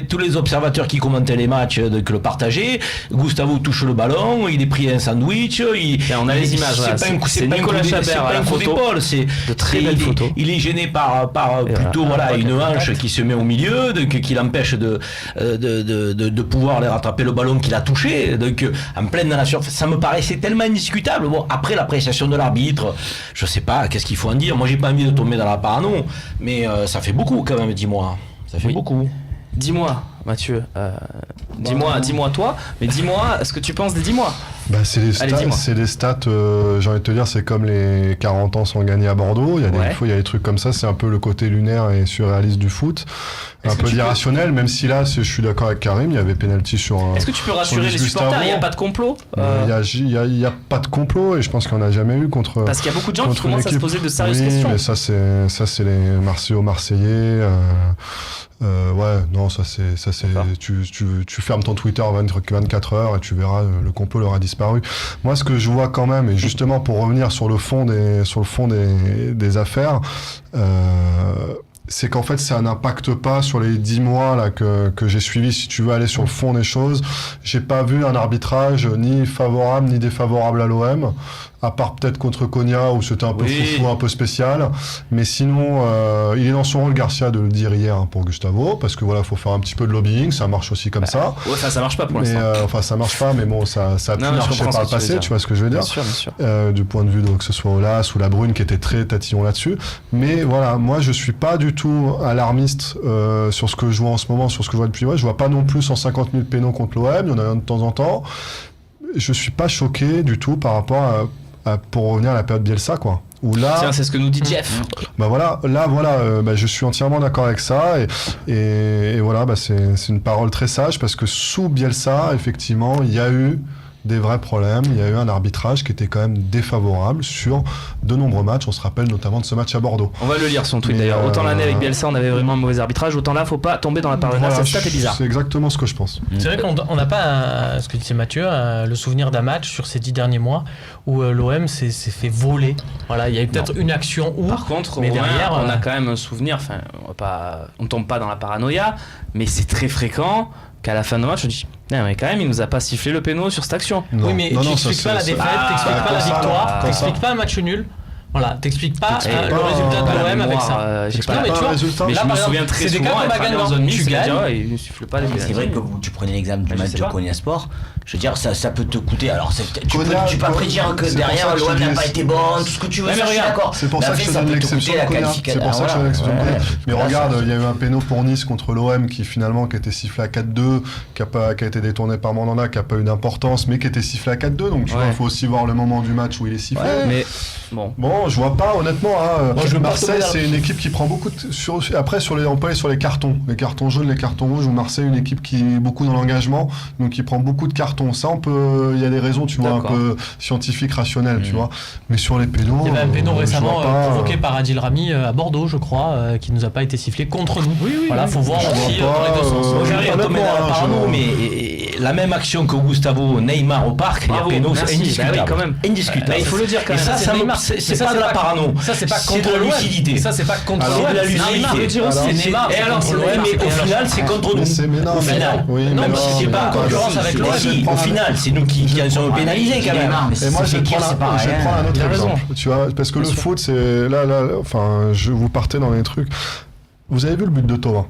Tous les observateurs qui commentaient les matchs le partageaient. Gustavo touche le ballon, il est pris un sandwich. On a les images. C'est Nicolas Chabert à la photo. C'est de très belles photos. Il est gêné par plutôt une hanche qui se met au milieu, qui l'empêche de pouvoir les rattraper le ballon qu'il a touché, donc en pleine dans la surface. Ça me paraissait tellement indiscutable. Bon, après l'appréciation de l'arbitre, je sais pas, qu'est-ce qu'il faut en dire. Moi, j'ai pas envie de tomber dans la parano, mais ça fait beaucoup quand même, 10 mois. Ça fait beaucoup. 10 mois. Mathieu. Dis-moi toi, mais dis-moi ce que tu penses des 10 mois. Bah, c'est les Allez, stats, dis-moi. j'ai envie de te dire, c'est comme les 40 ans sans gagner à Bordeaux. Il y a des fois, il y a des trucs comme ça, c'est un peu le côté lunaire et surréaliste du foot. Un peu irrationnel, même si là, je suis d'accord avec Karim, il y avait pénalty sur. Est-ce que tu peux rassurer Luis les supporters? Gustavo. Il n'y a pas de complot Il y a pas de complot et je pense qu'on n'a jamais eu contre. Parce qu'il y a beaucoup de gens qui contre une commencent à se équipe. poser de sérieuses Oui, questions. mais ça c'est les Marseillais. Ouais, non, ça c'est tu fermes ton Twitter 24 heures et tu verras le complot leur a disparu. Moi, ce que je vois quand même, et justement pour revenir sur le fond des affaires, c'est qu'en fait ça n'impacte pas sur les 10 mois là que j'ai suivi. Si tu veux aller sur le fond des choses, j'ai pas vu un arbitrage ni favorable ni défavorable à l'OM, à part peut-être contre Konya où c'était un peu foufou, un peu spécial, mais sinon il est dans son rôle, Garcia, de le dire hier pour Gustavo, parce que voilà, faut faire un petit peu de lobbying, ça marche aussi comme ça. Ouais, ça marche pas pour Mais l'instant. ça marche pas, mais bon, ça a pu marcher par le passé, tu vois ce que je veux dire. Bien sûr. Du point de vue que ce soit Olas ou La Brune qui était très tatillon là-dessus. Mais voilà, moi je suis pas du tout alarmiste sur ce que je vois en ce moment, sur ce que je vois depuis. Je vois pas non plus 150 000 pénaux contre l'OM, il y en a un de temps en temps. Je suis pas choqué du tout par rapport à pour revenir à la période Bielsa, quoi. Où là, tiens, c'est ce que nous dit Jeff. Je suis entièrement d'accord avec ça et voilà, c'est une parole très sage parce que sous Bielsa, effectivement, il y a eu des vrais problèmes. Il y a eu un arbitrage qui était quand même défavorable sur de nombreux matchs. On se rappelle notamment de ce match à Bordeaux. On va le lire son tweet d'ailleurs. Autant l'année avec Bielsa, on avait vraiment un mauvais arbitrage. Autant là, faut pas tomber dans la paranoïa. Voilà, Cette stat est bizarre. C'est exactement ce que je pense. C'est vrai qu'on n'a pas, ce que disait Mathieu, le souvenir d'un match sur ces 10 derniers mois où l'OM s'est fait voler. Voilà, il y a eu peut-être une action où. Par contre, mais derrière, on a quand même un souvenir. Enfin, on tombe pas dans la paranoïa, mais c'est très fréquent qu'à la fin de match, on dit mais quand même, il nous a pas sifflé le péno sur cette action. Non. Oui, mais tu n'expliques pas la défaite, t'expliques pas la victoire, t'expliques pas un match nul. Voilà, t'expliques pas le résultat de l'OM avec ça. J'ai pas Non, mais tu vois, résultat. mais là, je me par souviens exemple, très c'est des souvent cas comme être à allé Guingamp. dans zone Tu mixte et gagnes. dire il ne siffle pas les C'est pénaltys. vrai que tu prenez l'exemple du Je match sais de pas. Konya Sport. Je veux dire, ça peut te coûter. Alors, tu peux Konya, pas prédire que c'est pour derrière ça que je l'OM te n'a dis- pas été bon, tout ce que tu veux, Ouais, ça, mais je suis regarde, d'accord. C'est pour Mais ça en que fait, je te ça donne peut te l'exception coûter la de Konya. qualification. C'est pour ça que je te donne l'exception de Konya. Mais Voilà, regarde, ça- il y a eu un péno pour Nice contre l'OM qui finalement qui a été sifflé à 4-2, qui a été détourné par Mandanda, qui a pas eu d'importance, mais qui était sifflé à 4-2. Donc tu vois, il faut aussi voir le moment du match où il est sifflé. Mais bon. Bon, je vois pas honnêtement. Moi, je veux pas Marseille, tomber dans- c'est une équipe qui prend beaucoup on peut aller sur les cartons jaunes, les cartons rouges. Où Marseille, une équipe qui est beaucoup dans l'engagement, donc qui prend beaucoup de cartons. Ça, il y a des raisons, tu vois, un D'accord. peu scientifiques, rationnelles, tu vois. Mais sur les pénaux, Il y avait un péno je récemment vois pas, provoqué par Adil Rami à Bordeaux, je crois, qui nous a pas été sifflé contre nous. Voilà, faut voir Je aussi vois dans les deux pas, sens. Moi, j'arrive à tomber dans la honnêtement, parano, je- mais la même action que Gustavo, Neymar au parc, il y a Bravo, péno, c'est merci. indiscutable. Bah oui, quand même. Indiscutable. Il faut le dire quand Et même. ça, c'est ça me- Neymar. c'est Mais c'est ça, pas c'est de la pas- parano. Ça, c'est pas C'est contre de la l'OM. lucidité. Ça, c'est pas contre Alors, l'OM. c'est de la C'est lucidité. Neymar. Je veux dire aussi, Alors, c'est Neymar. c'est Et alors, contre c'est l'OM, Neymar. Mais au final, c'est contre nous. non, Au mais final. non, oui, Non, mais mais non, c'est mais pas en non, concurrence avec mais l'OM. si, Au final, c'est nous qui en sommes pénalisés quand même. Et moi, je vais prendre un autre Il a raison. exemple, tu vois, parce que Bien le sûr. foot, c'est là, enfin, vous partez dans les trucs. Vous avez vu le but de Thauvin,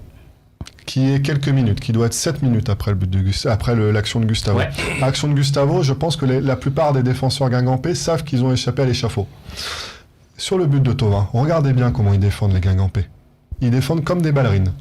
qui est quelques minutes, qui doit être 7 minutes après l'action de Gustavo. Ouais. L'action de Gustavo, je pense que la plupart des défenseurs guingampais savent qu'ils ont échappé à l'échafaud. Sur le but de Thauvin, regardez bien comment ils défendent les guingampais. Ils défendent comme des ballerines.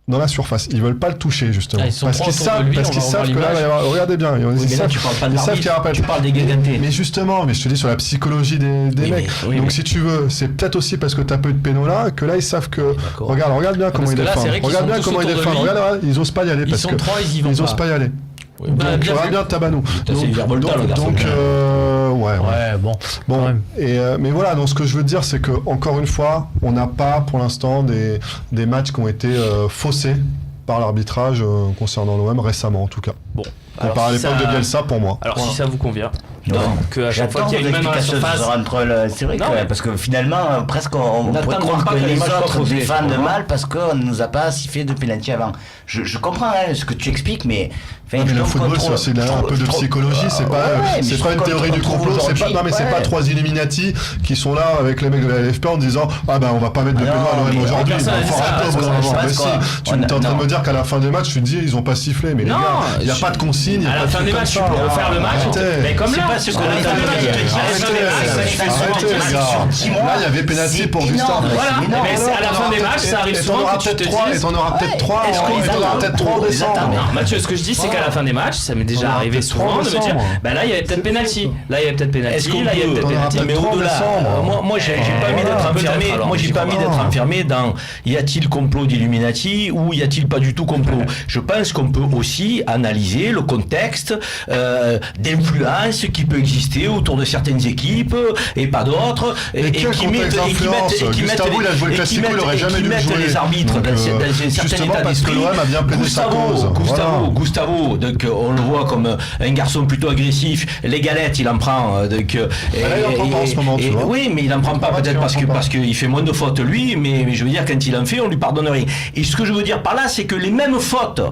Dans la surface, ils veulent pas le toucher justement, Ils sont parce trois qu'ils autour de savent, lui, parce on qu'ils va revoir savent que là, il va y avoir- regardez bien, Oui, mais là, tu parles pas de ils savent qu'il y a un l'arbitre, tu rappel. parles des Guingampais. Mais justement, mais je te dis sur la psychologie des Oui, mecs. mais- Donc mais- si tu veux, c'est peut-être aussi parce que t'as peu de pénaux là que là ils savent que. D'accord. Regarde bien comment Parce ils que là, défendent. c'est vrai qu'ils Regarde sont bien tous comment ils autour de défendent. lui. Regarde, ils osent pas y aller Ils parce sont que trois, ils y vont ils osent pas. pas y aller. Oui, Bah, Donc bien regarde vu. bien Tabanou. C'est une virevolta, le garçon. Donc ouais. Ouais, bon. quand Bon, même. mais voilà, donc ce que je veux dire, c'est que encore une fois, on n'a pas pour l'instant des matchs qui ont été faussés par l'arbitrage concernant l'OM récemment en tout cas. Bon. Comparé à si l'époque ça- de Bielsa pour moi. Alors Voilà. si ça vous convient, Non. que à chaque fois qu'il y a une main dans la surface, C'est vrai Non, que, mais- parce que finalement, presque on On pourrait n'attend croire pas que que les les matchs soient autres faussés, défendent quoi. mal parce qu'on ne nous a pas sifflé de pénalty avant. Je comprends ce que tu expliques, mais. Mais le football, c'est aussi un peu de psychologie, c'est pas une théorie du complot, c'est pas trois Illuminati qui sont là avec les mecs de la LFP en disant ah ben on va pas mettre de Ah pénal à non, l'OM mais aujourd'hui, personne il a dit faut ça, arrêter au parce bout d'un qu'on- moment. parce Mais si, qu'on- tu es en train de non. me dire qu'à la fin des matchs tu te dis ils ont pas sifflé, mais les Non, gars, il y a je- pas de consigne. À la fin des matchs, tu peux refaire le match. Mais comme là, pas ce qu'on à la fin des matchs, Là, il y avait pénalty pour Gustave. Voilà, mais à la fin des matchs, ça arrive souvent que tu te dises. Et t'en auras peut-être 3 en décembre. Non, Mathieu, ce que je dis, c'est qu'à la fin des matchs, ça m'est déjà arrivé souvent de me dire, bah là, il y avait peut-être pénalty. Là, il y avait peut-être pénalty. Là, il y avait peut-être pénalty. Mais au-delà, moi, j'ai pas envie d'être enfermé. Moi, j'ai pas envie d'être enfermé dans y a-t-il complot d'Illuminati ou y a-t-il pas du tout complot. Je pense qu'on peut aussi analyser le contexte d'influence qui peut exister autour de certaines équipes et pas d'autres, et qui mettent les arbitres dans un certain état d'esprit. Gustavo, donc on le voit comme un garçon plutôt agressif. Les galettes, il en prend. Donc, il en prend pas en ce moment, tu vois. Oui, mais il en prend pas peut-être parce qu'il fait moins de fautes lui, mais je veux dire, quand il en fait, on lui pardonne rien. Et ce que je veux dire par là, c'est que les mêmes fautes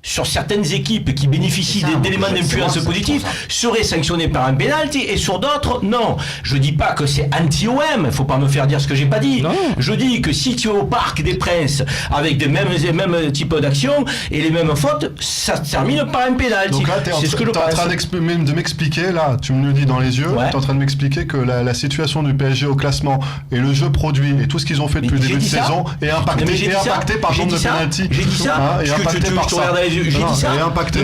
sur certaines équipes qui bénéficient d'éléments d'influence positifs seraient sanctionnées par un pénalty et sur d'autres, non. Je dis pas que c'est anti-OM, faut pas me faire dire ce que j'ai pas dit. Non. Je dis que si tu es au Parc des Princes avec les mêmes types d'actions et les mêmes fautes, ça se termine par un pénalty. Donc là, t'es en train de m'expliquer, là, tu me le dis dans les yeux, t'es en train de m'expliquer que la situation du PSG au classement et le jeu produit et tout ce qu'ils ont fait depuis le début de saison est impacté par le nombre de pénalty. J'ai dit ça, et impacté par ça. J'ai dit ça.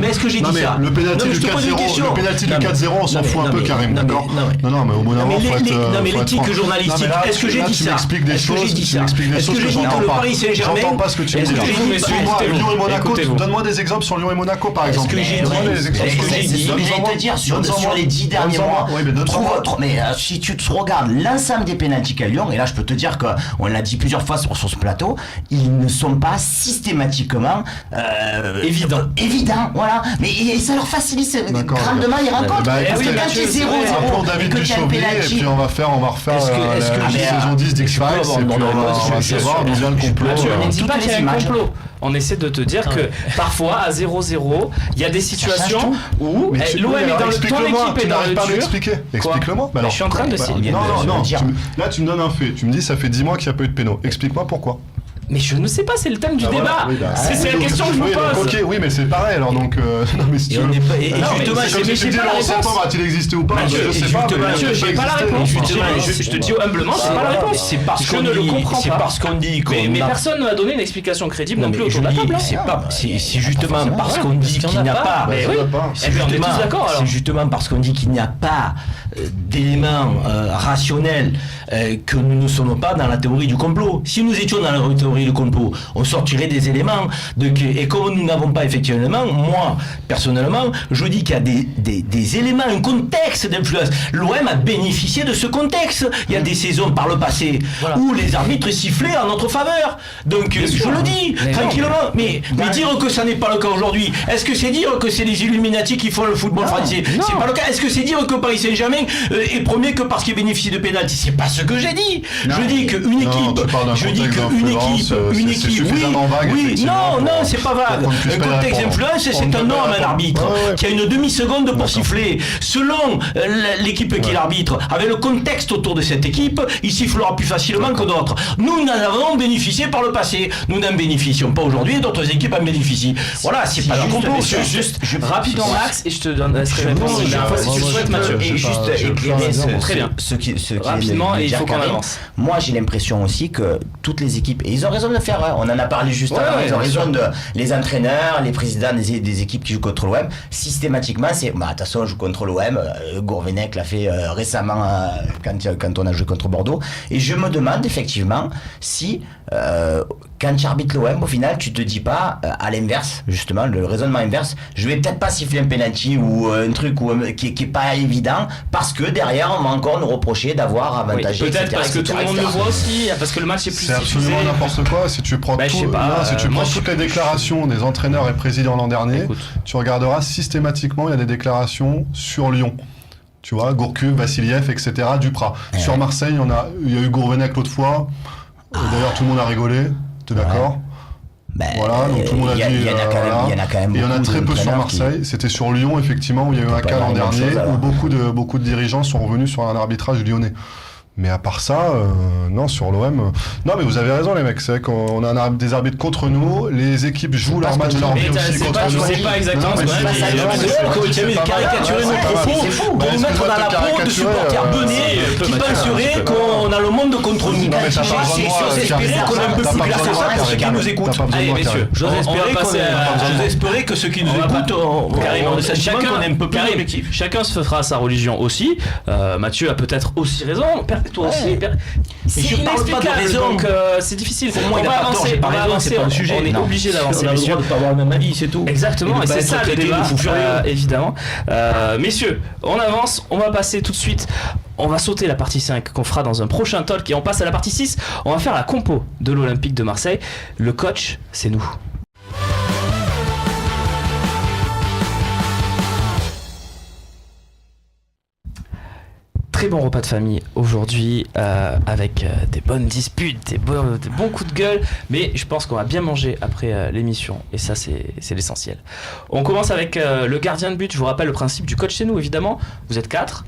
Mais est-ce que j'ai dit ça? Le pénalty du 4-0, on s'en fout un peu, Karim, d'accord? Non, mais au bout d'un moment, faut être. Non, mais l'éthique journalistique, est-ce que j'ai dit ça? Tu m'expliques des choses que j'entends pas. J'entends pas ce que tu me dis. Lyon et Monaco, donne-moi des exemples sur Lyon et Monaco, par exemple. Donne-moi des exemples. Je vais te dire, sur les 10 derniers mois, mais si tu te regardes l'ensemble des pénaltys qu'à Lyon, et là je peux te dire qu'on l'a dit plusieurs fois sur ce plateau, ils ne sont pas systématiquement évident, voilà. Mais ça leur facilite grandement les rencontres. Parce que quand tu es 0-0 et que tu as un pénalty, et puis on va refaire la saison 10 d'X-Files et puis on va savoir d'où vient le complot. On ne dit pas qu'il y a un complot. On essaie de te dire que parfois à 0-0, il y a des situations où l'OM est dans le ton l'équipe est dans le dur. Explique-le-moi. Je suis en train d'essayer. Non. Là tu me donnes un fait. Tu me dis ça fait 10 mois qu'il n'y a pas eu de péno. Explique-moi pourquoi. Mais je ne sais pas, c'est le thème du débat. C'est la question que je vous pose. Ok, oui, mais c'est pareil alors donc. Non, mais si tu veux. Et justement, j'ai pas la réponse. Va-t-il exister ou pas? Je sais pas. Mathieu, j'ai pas la réponse. Je te dis humblement, j'ai pas la réponse. C'est parce qu'on ne le comprend pas. C'est parce qu'on dit. Mais personne ne m'a donné une explication crédible non plus autour de la table. C'est justement parce qu'on dit qu'il n'y a pas. Mais oui. Et puis on est tous d'accord alors. C'est justement parce qu'on dit qu'il n'y a pas d'éléments rationnels que nous ne sommes pas dans la théorie du complot. Si nous étions dans la théorie du complot, on sortirait des éléments. Et comme nous n'avons pas effectivement, moi, personnellement, je dis qu'il y a des éléments, un contexte d'influence. L'OM a bénéficié de ce contexte. Il y a des saisons par le passé où les arbitres sifflaient en notre faveur. Donc, je le dis, tranquillement. Mais dire que ça n'est pas le cas aujourd'hui, est-ce que c'est dire que c'est les Illuminati qui font le football français? C'est pas le cas. Est-ce que c'est dire que Paris Saint-Germain est premier que parce qu'il bénéficie de pénalty? C'est pas ce que j'ai dit. Je dis qu'une équipe, non, c'est pas vague. Un contexte d'influence, c'est un homme, un arbitre, qui a une demi-seconde pour siffler. Selon l'équipe qui l'arbitre, avec le contexte autour de cette équipe, il sifflera plus facilement que d'autres. Nous n'en avons bénéficié par le passé. Nous n'en bénéficions pas aujourd'hui, d'autres équipes en bénéficient. Voilà, c'est pas le complot. Juste rapidement, Max, et je te donnerai réponse une dernière fois si tu le souhaites, Mathieu. Et juste éclairer ce qui rapidement, et il faut qu'on avance. Moi, j'ai l'impression aussi que toutes les équipes, et ils ont raison de le faire, on en a parlé juste avant, ils ont raison de les entraîneurs, les présidents des équipes qui jouent contre l'OM, systématiquement c'est attention, on joue contre l'OM, Gourvenec l'a fait récemment quand on a joué contre Bordeaux, et je me demande effectivement si quand tu arbitres l'OM, au final, tu te dis pas, à l'inverse, justement, le raisonnement inverse, je vais peut-être pas siffler un penalty ou un truc qui est pas évident, parce que derrière, on va encore nous reprocher d'avoir avantagé, peut-être etc., parce que tout le monde le voit aussi, parce que le match est plus diffusé. C'est absolument n'importe quoi. Si tu prends toutes les déclarations des entraîneurs et présidents l'an dernier, tu regarderas systématiquement, il y a des déclarations sur Lyon. Tu vois, Gourcuff, Vassiliev, etc., Duprat. Sur Marseille, il y a eu Gourvenec l'autre fois. D'ailleurs, tout le monde a rigolé. T'es d'accord? Voilà, donc tout le monde a dit. Il y en a quand même. Il y en a très peu sur Marseille. C'était sur Lyon, effectivement, où il y a eu un cas l'an dernier où beaucoup de dirigeants sont revenus sur un arbitrage lyonnais. Mais à part ça, non, sur l'OM... Non, mais vous avez raison, les mecs. C'est vrai qu'on a des arbitres contre nous. Les équipes jouent leur match de leur vie aussi contre nous. C'est pas exactement ce que Tu as caricaturé nos propos pour nous mettre dans la peau de supporters benés qui penseraient qu'on a le monde contre nous. J'ose espérer qu'on est un peu plus classé que ça pour ceux qui nous écoutent. Allez, messieurs, J'ose espérer que ceux qui nous écoutent ont le sentiment qu'on est un peu plus objectif. Chacun se fera sa religion aussi. Mathieu a peut-être aussi raison. Toi aussi. C'est je parle pas de raison. Donc c'est difficile. Pour moi, on va avancer. On va avancer. On est obligé d'avancer. On a le droit de pas avoir le même avis, c'est tout. Exactement. Et c'est ça le débat. Évidemment. Messieurs, on avance. On va passer tout de suite. On va sauter la partie 5 qu'on fera dans un prochain talk et on passe à la partie 6. On va faire la compo de l'Olympique de Marseille. Le coach, c'est nous. Très bon repas de famille aujourd'hui avec des bonnes disputes, des bons coups de gueule, mais je pense qu'on va bien manger après l'émission et ça c'est l'essentiel. On commence avec le gardien de but. Je vous rappelle le principe du coach chez nous évidemment. Vous êtes 4.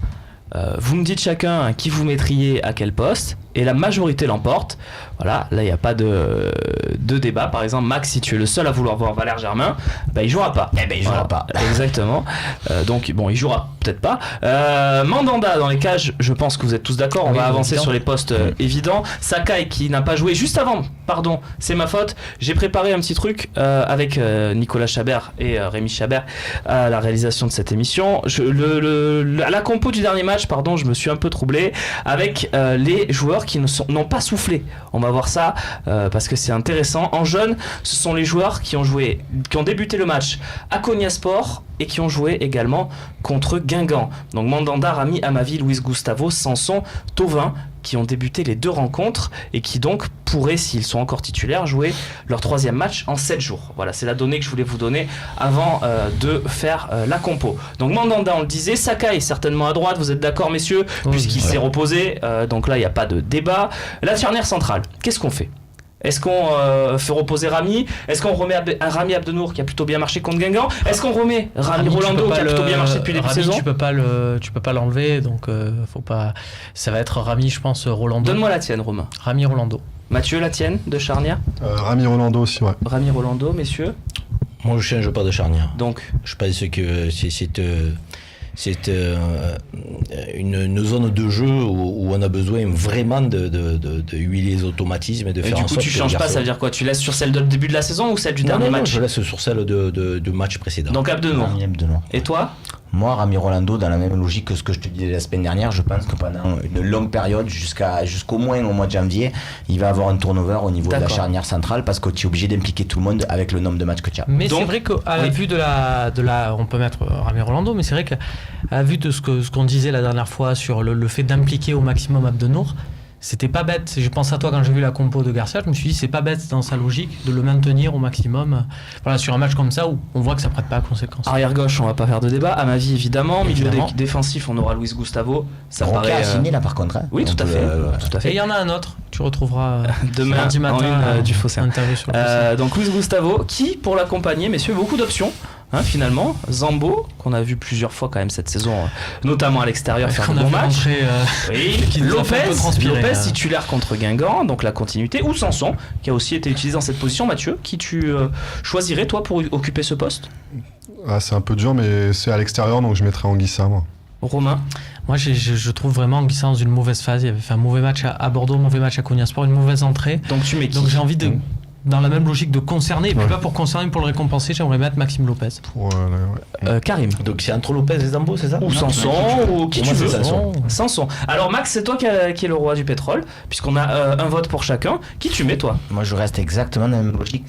Vous me dites chacun qui vous mettriez à quel poste et la majorité l'emporte. Voilà, là il n'y a pas de débat. Par exemple, Max, si tu es le seul à vouloir voir Valère Germain, il jouera pas. Il jouera pas. Exactement. Donc bon, il jouera peut-être pas. Mandanda dans les cages, je pense que vous êtes tous d'accord. On va avancer sur les postes évidents. Sakai qui n'a pas joué juste avant. Pardon, c'est ma faute. J'ai préparé un petit truc avec Nicolas Chabert et Rémi Chabert à la réalisation de cette émission. À la compo du dernier match, pardon, je me suis un peu troublé avec les joueurs qui n'ont pas soufflé. On va voir ça parce que c'est intéressant. En jaune, ce sont les joueurs qui ont débuté le match à Konyaspor et qui ont joué également contre Guingamp. Donc Mandanda, Rami, Amavi, Luis Gustavo, Sanson, Thauvin, qui ont débuté les 2 rencontres et qui donc pourraient, s'ils sont encore titulaires, jouer leur 3e match en 7 jours. Voilà, c'est la donnée que je voulais vous donner avant de faire la compo. Donc Mandanda, on le disait, Sakai certainement à droite, vous êtes d'accord messieurs, puisqu'il s'est reposé, donc là il n'y a pas de débat. La charnière centrale, qu'est-ce qu'on fait ? Est-ce qu'on fait reposer Rami ? Est-ce qu'on remet Rami Abdenour qui a plutôt bien marché contre Guingamp ? Est-ce qu'on remet Rami Rolando qui a plutôt bien marché depuis les saisons ? Tu peux pas l'enlever, donc faut pas. Ça va être Rami, je pense, Rolando. Donne-moi la tienne, Romain. Rami Rolando. Mathieu, la tienne de charnière ? Rami Rolando aussi, ouais. Rami Rolando, messieurs ? Moi, je change pas de charnière. Donc, je pense que c'est une zone de jeu où on a besoin vraiment de huiler les automatismes et de faire en sorte que... Du coup, tu changes pas, ça veut dire quoi ? Tu laisses sur celle du début de la saison ou celle du dernier match ? Je laisse sur celle de match précédent. Donc Abdenour. Et toi ? Moi, Rami Rolando, dans la même logique que ce que je te disais la semaine dernière, je pense que pendant une longue période, jusqu'au moins au mois de janvier, il va avoir un turnover au niveau de la charnière centrale parce que tu es obligé d'impliquer tout le monde avec le nombre de matchs que tu as. Mais donc, c'est vrai qu'à la vue de la, on peut mettre Rami Rolando, mais c'est vrai qu'à la vue de ce qu'on disait la dernière fois sur le fait d'impliquer au maximum Abdenour, c'était pas bête. Je pense à toi quand j'ai vu la compo de Garcia, je me suis dit c'est pas bête dans sa logique de le maintenir au maximum. Voilà, sur un match comme ça où on voit que ça prête pas à conséquence. Arrière gauche, on va pas faire de débat. À ma vie évidemment. Milieu défensif, on aura Luis Gustavo. Ça Roca paraît. A signé là par contre. Hein. Oui, tout à fait. Et il y en a un autre. Tu retrouveras demain lundi matin du Phocéen. Donc Luis Gustavo, qui pour l'accompagner, messieurs, beaucoup d'options. Finalement, Zambo, qu'on a vu plusieurs fois quand même cette saison, notamment à l'extérieur, faire un bon match. Lopez, titulaire contre Guingamp, donc la continuité. Ou Sanson, qui a aussi été utilisé dans cette position. Mathieu, qui tu choisirais toi pour occuper ce poste ? C'est un peu dur, mais c'est à l'extérieur, donc je mettrais Anguissa, moi. Romain ? Moi, je trouve vraiment Anguissa dans une mauvaise phase. Il avait fait un mauvais match à Bordeaux, un mauvais match à Konyaspor, une mauvaise entrée. Donc tu mets qui ? Donc j'ai envie de... Dans la même logique de concerner, et puis pas pour concerner, mais pour le récompenser, j'aimerais mettre Maxime Lopez. Karim. Donc c'est entre Lopez et Zambo, c'est ça ? Ou Sanson, ou qui tu veux. Sanson. Alors Max, c'est toi qui est le roi du pétrole, puisqu'on a un vote pour chacun. Qui tu mets, toi ? Moi, je reste exactement dans la même logique.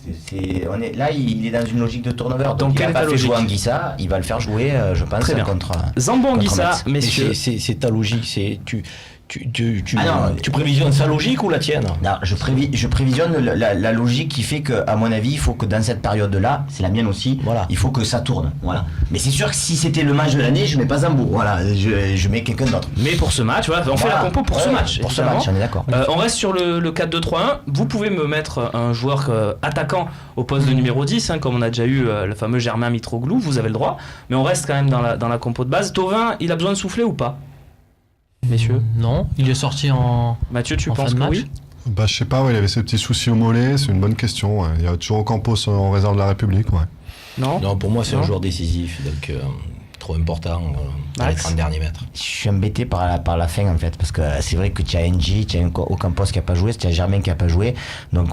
Là, il est dans une logique de turnover. Donc il va pas fait jouer Anguissa, il va le faire jouer, je pense, contre Zambo Anguissa, messieurs. C'est ta logique, c'est... Tu prévisionnes sa logique ou la tienne ? Non, je prévisionne la logique qui fait que, à mon avis, il faut que dans cette période-là, c'est la mienne aussi, voilà, il faut que ça tourne. Voilà. Mais c'est sûr que si c'était le match de l'année, je mets pas Zambo. Voilà, je mets quelqu'un d'autre. Mais pour ce match, voilà, on fait la compo pour ce match. Pour évidemment. Ce match, on est d'accord. On reste sur le 4-2-3-1. Vous pouvez me mettre un joueur attaquant au poste de numéro 10, comme on a déjà eu le fameux Germain Mitroglou, vous avez le droit. Mais on reste quand même dans la compo de base. Thauvin, il a besoin de souffler ou pas ? messieurs? Non, il est sorti en. Mathieu, tu en penses fin de que match. oui? Bah, je sais pas, il avait ses petits soucis au mollet, c'est une bonne question. Ouais. Il y a toujours Ocampos en réserve de la République. Ouais. Non. Non, pour moi, c'est un Non. joueur décisif, donc trop important dans les Max. 30 derniers mètres. Je suis embêté par la fin en fait, parce que c'est vrai que tu as NJ, tu as Ocampos qui n'a pas joué, tu as Germain qui n'a pas joué, donc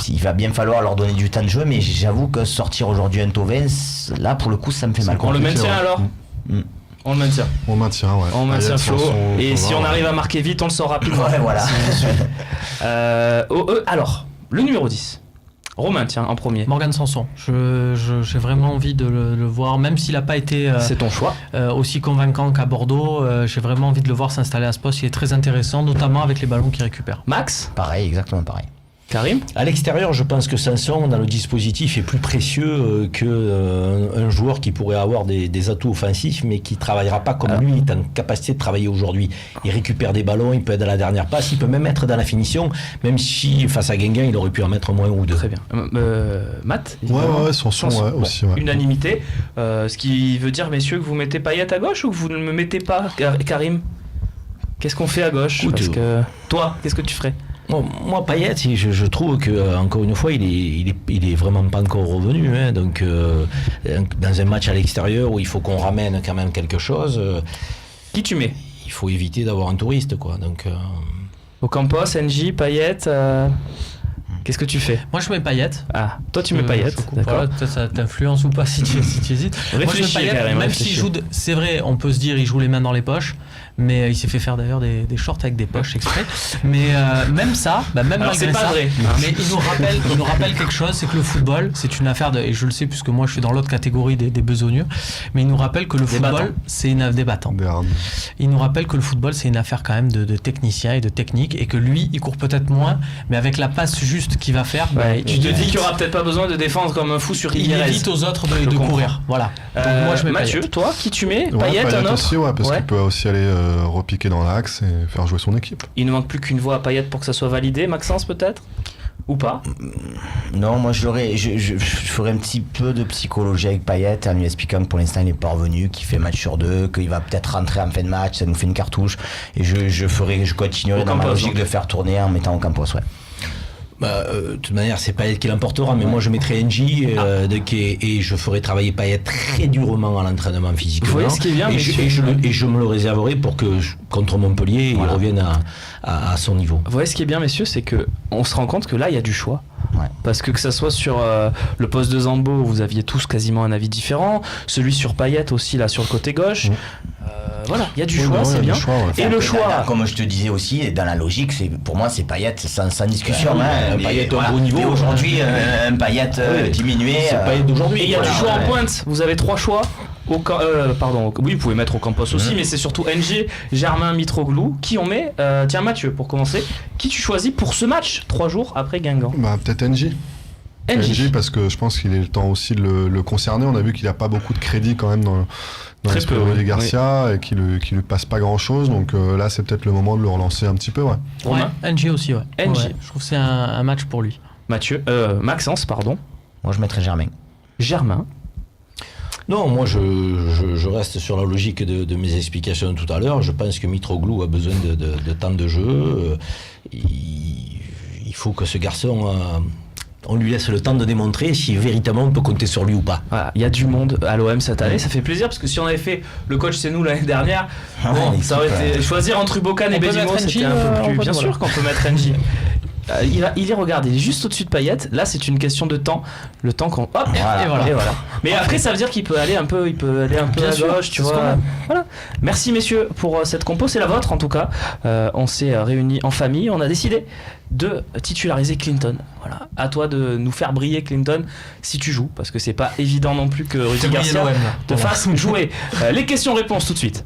il va bien falloir leur donner du temps de jeu, mais j'avoue que sortir aujourd'hui un Tovin, là pour le coup ça me fait mal. On le maintient ouais. alors Mm. On le maintient. On maintient, ouais. On maintient Payet, Flo. Sanson, Et si Thauvin, on ouais. arrive à marquer vite, on le sort rapidement. Ouais, voilà. Alors, le numéro 10. Romain, tiens, en premier. Morgan Sanson. J'ai vraiment envie de le voir, même s'il n'a pas été C'est ton choix. aussi convaincant qu'à Bordeaux. J'ai vraiment envie de le voir s'installer à ce poste. Il est très intéressant, notamment avec les ballons qu'il récupère. Max, Pareil, exactement pareil. Karim, À l'extérieur, je pense que Sanson, dans le dispositif, est plus précieux qu'un joueur qui pourrait avoir des atouts offensifs, mais qui ne travaillera pas comme lui est en capacité de travailler aujourd'hui. Il récupère des ballons, il peut être à la dernière passe, il peut même être dans la finition, même si face à Guingamp, il aurait pu en mettre moins ou deux. très bien. Matt, Ouais, Sanson, ouais, Bon, aussi. Ouais. unanimité. Ce qui veut dire, messieurs, que vous mettez Payet à gauche ou que vous ne me mettez pas, Karim? Qu'est-ce qu'on fait à gauche? Écoute, Parce que toi, qu'est-ce que tu ferais? Moi, Payet, je trouve que encore une fois, il est vraiment pas encore revenu. Hein, donc, dans un match à l'extérieur où il faut qu'on ramène quand même quelque chose, Qui tu mets? il faut éviter d'avoir un touriste, quoi. Donc, Ocampos, NJ, Payet. Qu'est-ce que tu fais? Moi, je mets Payet. Ah, toi tu mets Payet, d'accord. Voilà, peut-être ça t'influence ou pas si tu hésites. Moi, je mets Réfléchis, Payet, Karim, même réfléchis. s'il joue. C'est vrai, on peut se dire il joue les mains dans les poches, mais il s'est fait faire d'ailleurs des shorts avec des poches exprès. Mais même ça, même Alors, malgré c'est pas ça, vrai. mais il nous rappelle quelque chose, c'est que le football, c'est une affaire de, et je le sais puisque moi je suis dans l'autre catégorie des besogneux, mais il nous rappelle que le Des football, battants. c'est une des battants. Berne. Il nous rappelle que le football, c'est une affaire quand même de technicien et de technique, et que lui, il court peut-être moins, mais avec la passe juste qu'il va faire, Ouais, tu te dis évite- qu'il n'y aura peut-être pas besoin de défendre comme un fou sur il Higuerez. évite aux autres de comprends. courir. Voilà. Donc moi, je mets Mathieu, Payet. toi, qui tu mets? Ouais, Payet, un autre? aussi, ouais, parce Ouais. qu'il peut aussi aller repiquer dans l'axe et faire jouer son équipe. Il ne manque plus qu'une voix à Payet pour que ça soit validé. Maxence, peut-être? Ou pas? Non, moi je ferais un petit peu de psychologie avec Payet en lui expliquant que pour l'instant il n'est pas revenu, qu'il fait match sur 2, qu'il va peut-être rentrer en fin de match, ça nous fait une cartouche. Et je continuerai dans ma Ocampos, logique donc. de faire tourner en mettant Ocampos, ouais. de toute manière, c'est Payet qui l'emportera, mais moi je mettrai NJ et je ferai travailler Payet très durement à l'entraînement physiquement. Vous voyez ce qui est bien, et, messieurs. je me le réserverai pour que contre Montpellier, Voilà. il revienne à son niveau. Vous voyez ce qui est bien, messieurs, c'est que on se rend compte que là, il y a du choix. Ouais. Parce que ça soit sur le poste de Zambo, vous aviez tous quasiment un avis différent. Celui sur Payet aussi, là, sur le côté gauche. Voilà, il y a du Oui, choix, bah ouais, c'est il y a bien. du choix, ouais. Et le Après, choix... comme je te disais aussi, dans la logique, pour moi c'est Payet sans discussion. Ouais, hein. un Mais Payet au voilà. bon niveau. Mais aujourd'hui, un Payet Ouais. diminué. C'est Payet d'aujourd'hui. Et il y a Voilà, du choix en ouais. pointe. Vous avez 3 choix. Oui, vous pouvez mettre Ocampos aussi, mais c'est surtout NG, Germain, Mitroglou. Qui on met? Tiens, Mathieu, pour commencer. Qui tu choisis pour ce match 3 jours après Guingamp? Bah, peut-être NJ. NJ, parce que je pense qu'il est le temps aussi de le concerner. On a vu qu'il n'a pas beaucoup de crédit quand même dans Très l'esprit peu, de oui. Rudy Garcia et qu'il lui passe pas grand chose. Donc là, c'est peut-être le moment de le relancer un petit peu. Ouais. Romain, Ouais, NG aussi, ouais. NG. Ouais, je trouve que c'est un match pour lui. Maxence, pardon. Moi je mettrais Germain. Germain. Non, moi je reste sur la logique de mes explications tout à l'heure. Je pense que Mitroglou a besoin de temps de jeu. Il faut que ce garçon, on lui laisse le temps de démontrer si véritablement on peut compter sur lui ou pas. Voilà, il y a du monde à l'OM cette année, ça fait plaisir parce que si on avait fait le coach c'est nous l'année dernière, bon, ça aurait été choisir entre Ubokan et On peut Bedimo, mettre c'était NJ, un peu plus. en Bien fait, sûr qu'on peut mettre NJ. Il est regardé, il est juste au-dessus de Payet. Là, c'est une question de temps. Le temps qu'on. Hop, Voilà. et voilà. Mais après, ça veut dire qu'il peut aller un peu, Bien à sûr, gauche, tu c'est ce qu'on vois. aime. Voilà. Merci messieurs pour cette compo, c'est la vôtre en tout cas. On s'est réunis en famille, on a décidé de titulariser Clinton. Voilà. À toi de nous faire briller Clinton si tu joues, parce que c'est pas évident non plus que Rudy Garcia te fasse jouer. Les questions-réponses tout de suite.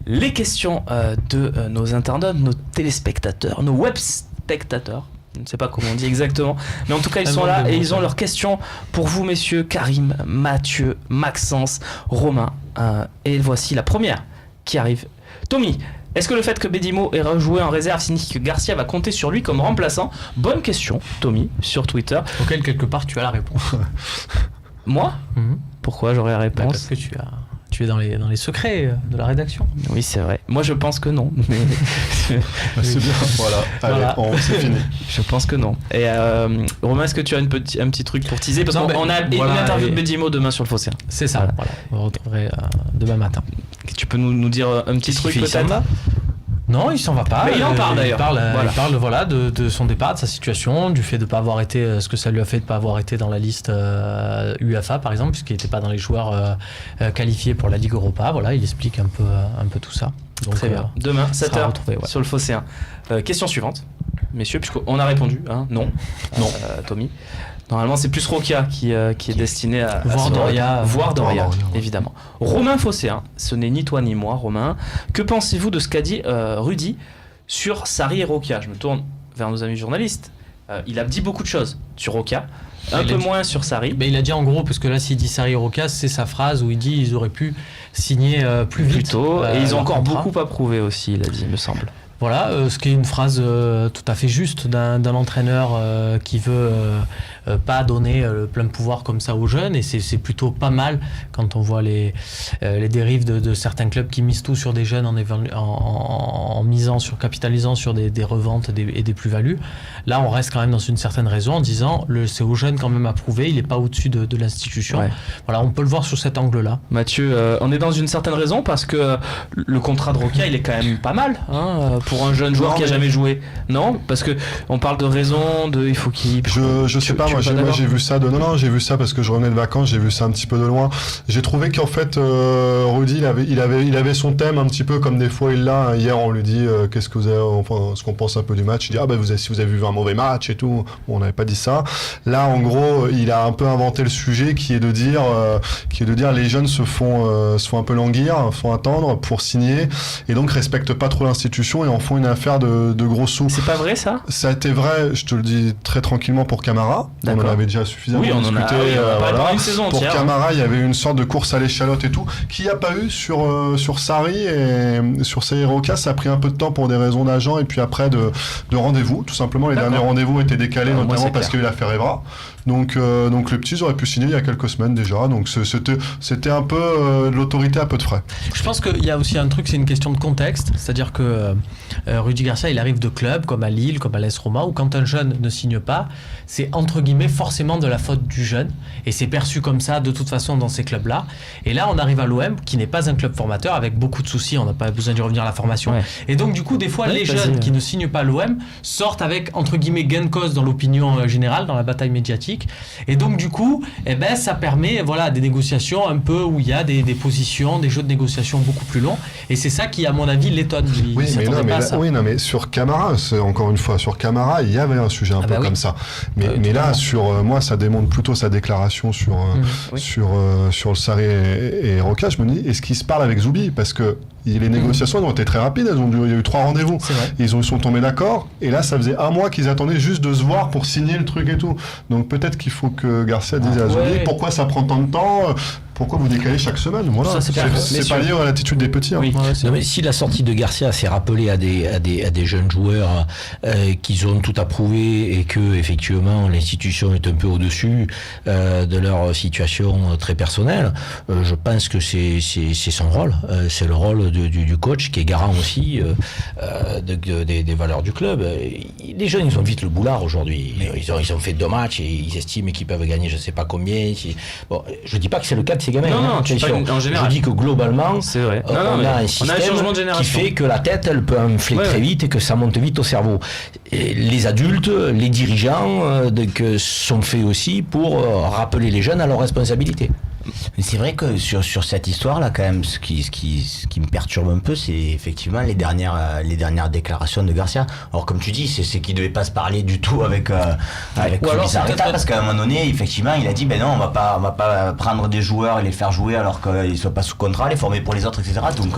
Les questions de nos internautes, nos téléspectateurs, nos web spectateurs. Je ne sais pas comment on dit exactement, mais en tout cas ils sont là et ils ont leurs questions pour vous messieurs, Karim, Mathieu, Maxence, Romain. Et voici la première qui arrive. Tommy, Est-ce que le fait que Bedimo ait rejoué en réserve signifie que Garcia va compter sur lui comme remplaçant? Bonne question, Tommy, sur Twitter. Auquel, quelque part, tu as la réponse. Moi? Pourquoi j'aurais la réponse? Parce que tu es dans les secrets de la rédaction. Oui, c'est vrai. Moi, je pense que non. Mais C'est bien. Voilà. Allez, c'est fini. je pense que non. Et Romain, est-ce que tu as un petit truc pour teaser? Parce Non, qu'on a une interview de Bedimo demain sur le Phocéen. C'est ça. Voilà. On retrouverait demain matin. Tu peux nous dire un petit truc peut-être? Non, il s'en va pas. Mais il en parle d'ailleurs. Il parle de son départ, de sa situation, du fait de ne pas avoir été, ce que ça lui a fait de ne pas avoir été dans la liste UEFA par exemple, puisqu'il n'était pas dans les joueurs qualifiés pour la Ligue Europa. Voilà, il explique un peu tout ça. Donc, très bien. Demain, 7h retrouvé, sur le Phocéen. Question suivante, messieurs, puisqu'on a répondu. Hein, non. Tommy. Normalement, c'est plus Rokia qui est destiné à voir Doria, évidemment. Romain Phocéen, ce n'est ni toi ni moi, Romain. Que pensez-vous de ce qu'a dit Rudy sur Sarri et Rokia? Je me tourne vers nos amis journalistes. Il a dit beaucoup de choses sur Rokia, un peu moins sur Sarri. Il a dit en gros, parce que là, s'il dit Sarri et Rokia, c'est sa phrase où il dit ils auraient pu signer plus vite. Tôt, et ils ont encore beaucoup à prouver aussi, il a dit, il me semble. Voilà, ce qui est une phrase tout à fait juste d'un entraîneur qui veut pas donner le plein pouvoir comme ça aux jeunes, et c'est plutôt pas mal quand on voit les dérives de certains clubs qui misent tout sur des jeunes en capitalisant sur des reventes et des plus-values. Là, on reste quand même dans une certaine raison en disant c'est aux jeunes quand même à prouver, il n'est pas au-dessus de l'institution. Ouais. Voilà, on peut le voir sous cet angle-là. Mathieu, on est dans une certaine raison parce que le contrat de Rokia, il est quand même pas mal pour un jeune joueur qui a jamais joué. Non, parce que on parle de raison, il faut qu'il. Je sais pas, moi j'ai vu ça j'ai vu ça parce que je revenais de vacances, j'ai vu ça un petit peu de loin. J'ai trouvé qu'en fait Rudy il avait son thème un petit peu comme des fois il l'a. Hier on lui dit qu'est-ce que vous avez, enfin ce qu'on pense un peu du match. Il dit si vous avez vu un mauvais match et tout. Bon, on n'avait pas dit ça. Là en gros il a un peu inventé le sujet qui est de dire les jeunes se font un peu languir, font attendre pour signer et donc respectent pas trop l'institution et en font une affaire de gros sous. C'est pas vrai ça? Ça a été vrai, je te le dis très tranquillement pour Camara. D'accord. On en avait déjà suffisamment discuté. Voilà. Une saison pour entière. Camara, il y avait une sorte de course à l'échalote et tout, qu'il n'y a pas eu sur Sarri et sur Sarri Roca. Ça a pris un peu de temps pour des raisons d'agent et puis après de rendez-vous. Tout simplement, les derniers rendez-vous étaient décalés, notamment parce qu'il y a eu l'affaire Evra. Donc les petits auraient pu signer il y a quelques semaines déjà. Donc c'était un peu de l'autorité à peu de frais. Je pense qu'il y a aussi un truc, c'est une question de contexte. C'est-à-dire que Rudy Garcia, il arrive de clubs comme à Lille, comme à l'AS Roma, où quand un jeune ne signe pas, c'est entre guillemets forcément de la faute du jeune. Et c'est perçu comme ça de toute façon dans ces clubs-là. Et là, on arrive à l'OM, qui n'est pas un club formateur, avec beaucoup de soucis. On n'a pas besoin d'y revenir à la formation. Ouais. Et donc du coup, des fois, les jeunes qui ne signent pas l'OM sortent avec entre guillemets gain de cause dans l'opinion générale, dans la bataille médiatique. Et donc du coup, ça permet des négociations un peu où il y a des positions, des jeux de négociation beaucoup plus longs. Et c'est ça qui, à mon avis, l'étonne. Mais sur Camara, encore une fois, sur Camara, il y avait un sujet un peu comme ça. Mais là, sur moi, ça démontre plutôt sa déclaration sur le Sarri et Roca. Je me dis, est-ce qu'ils se parlent avec Zoubi? Parce que les négociations ont été très rapides. Il y a eu 3 rendez-vous. Ils sont tombés d'accord. Et là, ça faisait 1 mois qu'ils attendaient juste de se voir pour signer le truc et tout. Donc peut-être qu'il faut que Garcia dise à Zoubi pourquoi ça prend tant de temps. Pourquoi vous décalez chaque semaine? Voilà. C'est pas lié à l'attitude des petits. Oui. Mais si la sortie de Garcia s'est rappelée à des jeunes joueurs qu'ils ont tout approuvé et que effectivement l'institution est un peu au-dessus de leur situation très personnelle, je pense que c'est son rôle. C'est le rôle du coach qui est garant aussi des valeurs du club. Les jeunes, ils ont vite le boulard aujourd'hui. Ils ont fait 2 matchs et ils estiment qu'ils peuvent gagner je sais pas combien. Bon, je dis pas que c'est le cas de ces gamins. Non, en général. Je dis que globalement, c'est vrai. on a un système qui fait que la tête, elle peut enfler très vite et que ça monte vite au cerveau. Et les adultes, les dirigeants sont faits aussi pour rappeler les jeunes à leurs responsabilités. Mais c'est vrai que sur cette histoire-là, quand même, ce qui me perturbe un peu, c'est effectivement les dernières déclarations de Garcia. Alors, comme tu dis, c'est qu'il devait pas se parler du tout avec Bizarreta, parce qu'à un moment donné, effectivement, il a dit, non, on va pas prendre des joueurs et les faire jouer alors qu'ils soient pas sous contrat, les former pour les autres, etc. Donc,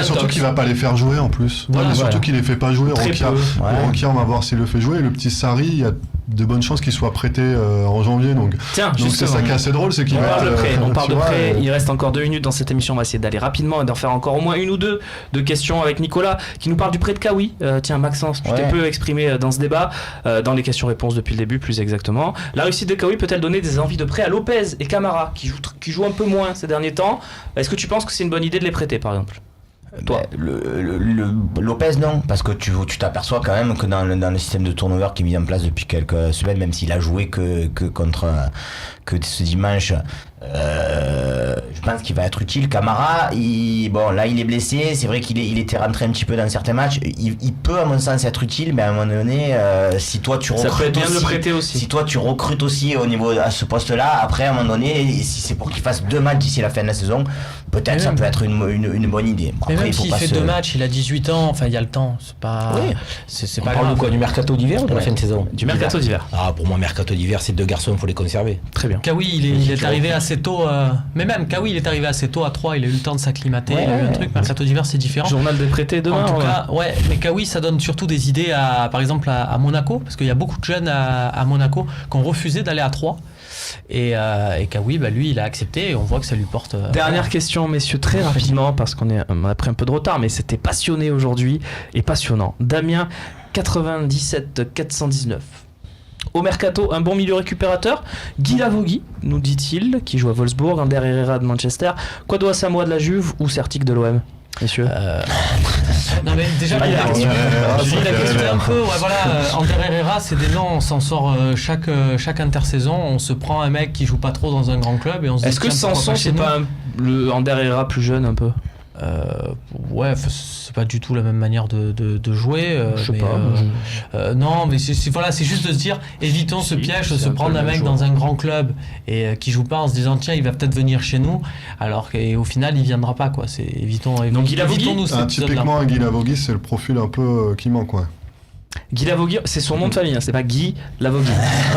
surtout qu'il va pas les faire jouer en plus. Surtout qu'il les fait pas jouer. Rokia, on va voir s'il le fait jouer. Le petit Sarri, il y a de bonnes chances qu'il soit prêté en janvier. Donc Tiens, c'est justement, ça qui est assez drôle, c'est qu'il on va parle de être, prêt. On parle tu de vois, prêt. Il reste encore 2 minutes dans cette émission. On va essayer d'aller rapidement et d'en faire encore au moins une ou deux de questions avec Nicolas qui nous parle du prêt de Kawi. Tiens, Maxence, tu t'es peu exprimé dans ce débat, dans les questions-réponses depuis le début, plus exactement. La réussite de Kawi peut-elle donner des envies de prêt à Lopez et Camara qui jouent un peu moins ces derniers temps? Est-ce que tu penses que c'est une bonne idée de les prêter, par exemple? Toi. Le Lopez, non, parce que tu t'aperçois quand même que dans le système de turnover qui est mis en place depuis quelques semaines, même s'il a joué que ce dimanche, je pense qu'il va être utile. Camara, là il est blessé, c'est vrai qu'il était rentré un petit peu dans certains matchs, il peut à mon sens être utile, mais à un moment donné, si toi tu recrutes, ça peut être bien de le prêter aussi. Si toi tu recrutes aussi au niveau à ce poste-là, après à un moment donné, si c'est pour qu'il fasse 2 matchs d'ici la fin de la saison, peut-être ça peut être une bonne idée. Bon, mais après, même s'il fait 2 matchs, il a 18 ans, enfin il y a le temps, c'est pas. Oui. C'est On pas parle grave. de quoi, du mercato d'hiver ou de la fin de saison? Du mercato d'hiver. Ah, pour moi, mercato d'hiver, ces 2 garçons, il faut les conserver. Très bien. Kawi, il est arrivé assez tôt, mais même Kawi, il est arrivé assez tôt à 3, il a eu le temps de s'acclimater, il a eu un truc. Mercato d'hiver, c'est différent. Journal des prêtés demain. En tout cas, mais Kawi, ça donne surtout des idées par exemple à Monaco, parce qu'il y a beaucoup de jeunes à Monaco qui ont refusé d'aller à 3. Et Kawi, lui, il a accepté et on voit que ça lui porte. Dernière question, messieurs, très rapidement, parce qu'on a pris un peu de retard, mais c'était passionné aujourd'hui et passionnant. Damien, 97 419. Au mercato, un bon milieu récupérateur. Guy Lavogui, nous dit-il, qui joue à Wolfsburg, Ander Herrera de Manchester. Quado Asamoah de la Juve ou Sertic de l'OM, messieurs? Non mais déjà, je lis la question un peu. Ander Herrera, c'est des noms, on s'en sort chaque intersaison. On se prend un mec qui joue pas trop dans un grand club et on se dit. Est-ce que Sanson, c'est pas le Ander Herrera plus jeune un peu? C'est pas du tout la même manière de jouer. Je sais pas. Non, mais c'est juste de se dire, évitons ce piège de se prendre un mec dans un grand club et qui joue pas en se disant tiens, il va peut-être venir chez nous, alors qu'au final il viendra pas quoi. Évitons nous cette typiquement Guy Lavogui, c'est le profil un peu qui manque, ouais. Guy Lavogui, c'est son nom de famille, c'est pas Guy Lavogui.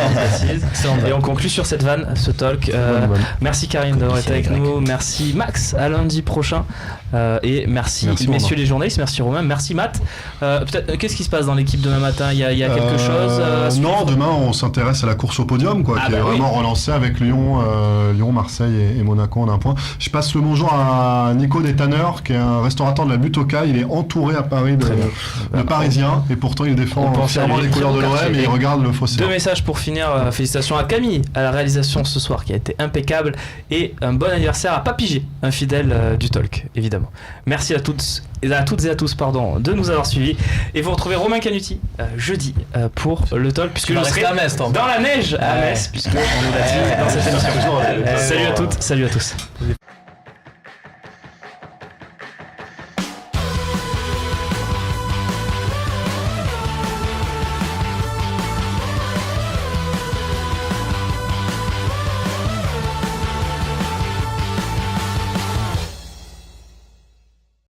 On précise. Et on conclut sur cette vanne, ce talk. Merci Karine d'avoir été avec nous, merci Max, à lundi prochain. Et merci messieurs les journalistes, merci Romain, merci Matt. Peut-être, qu'est-ce qui se passe dans l'équipe demain matin? Il y a quelque chose Non, demain on s'intéresse à la course au podium, qui est vraiment relancée avec Lyon, Marseille et Monaco en un point. Je passe le bonjour à Nico Détanner, qui est un restaurateur de la Butte au Cail. Il est entouré à Paris de Parisiens et pourtant il défend fièrement les couleurs de l'OM et il regarde le fossé. 2 messages pour finir. Félicitations à Camille à la réalisation ce soir qui a été impeccable, et un bon anniversaire à Papy G, un fidèle du talk évidemment. Merci à toutes et à tous de nous avoir suivis, et vous retrouvez Romain Canuti jeudi pour le talk, puisque je serai dans la neige à Metz, puisque on nous l'a dit dans cette émission. Salut à toutes, salut à tous.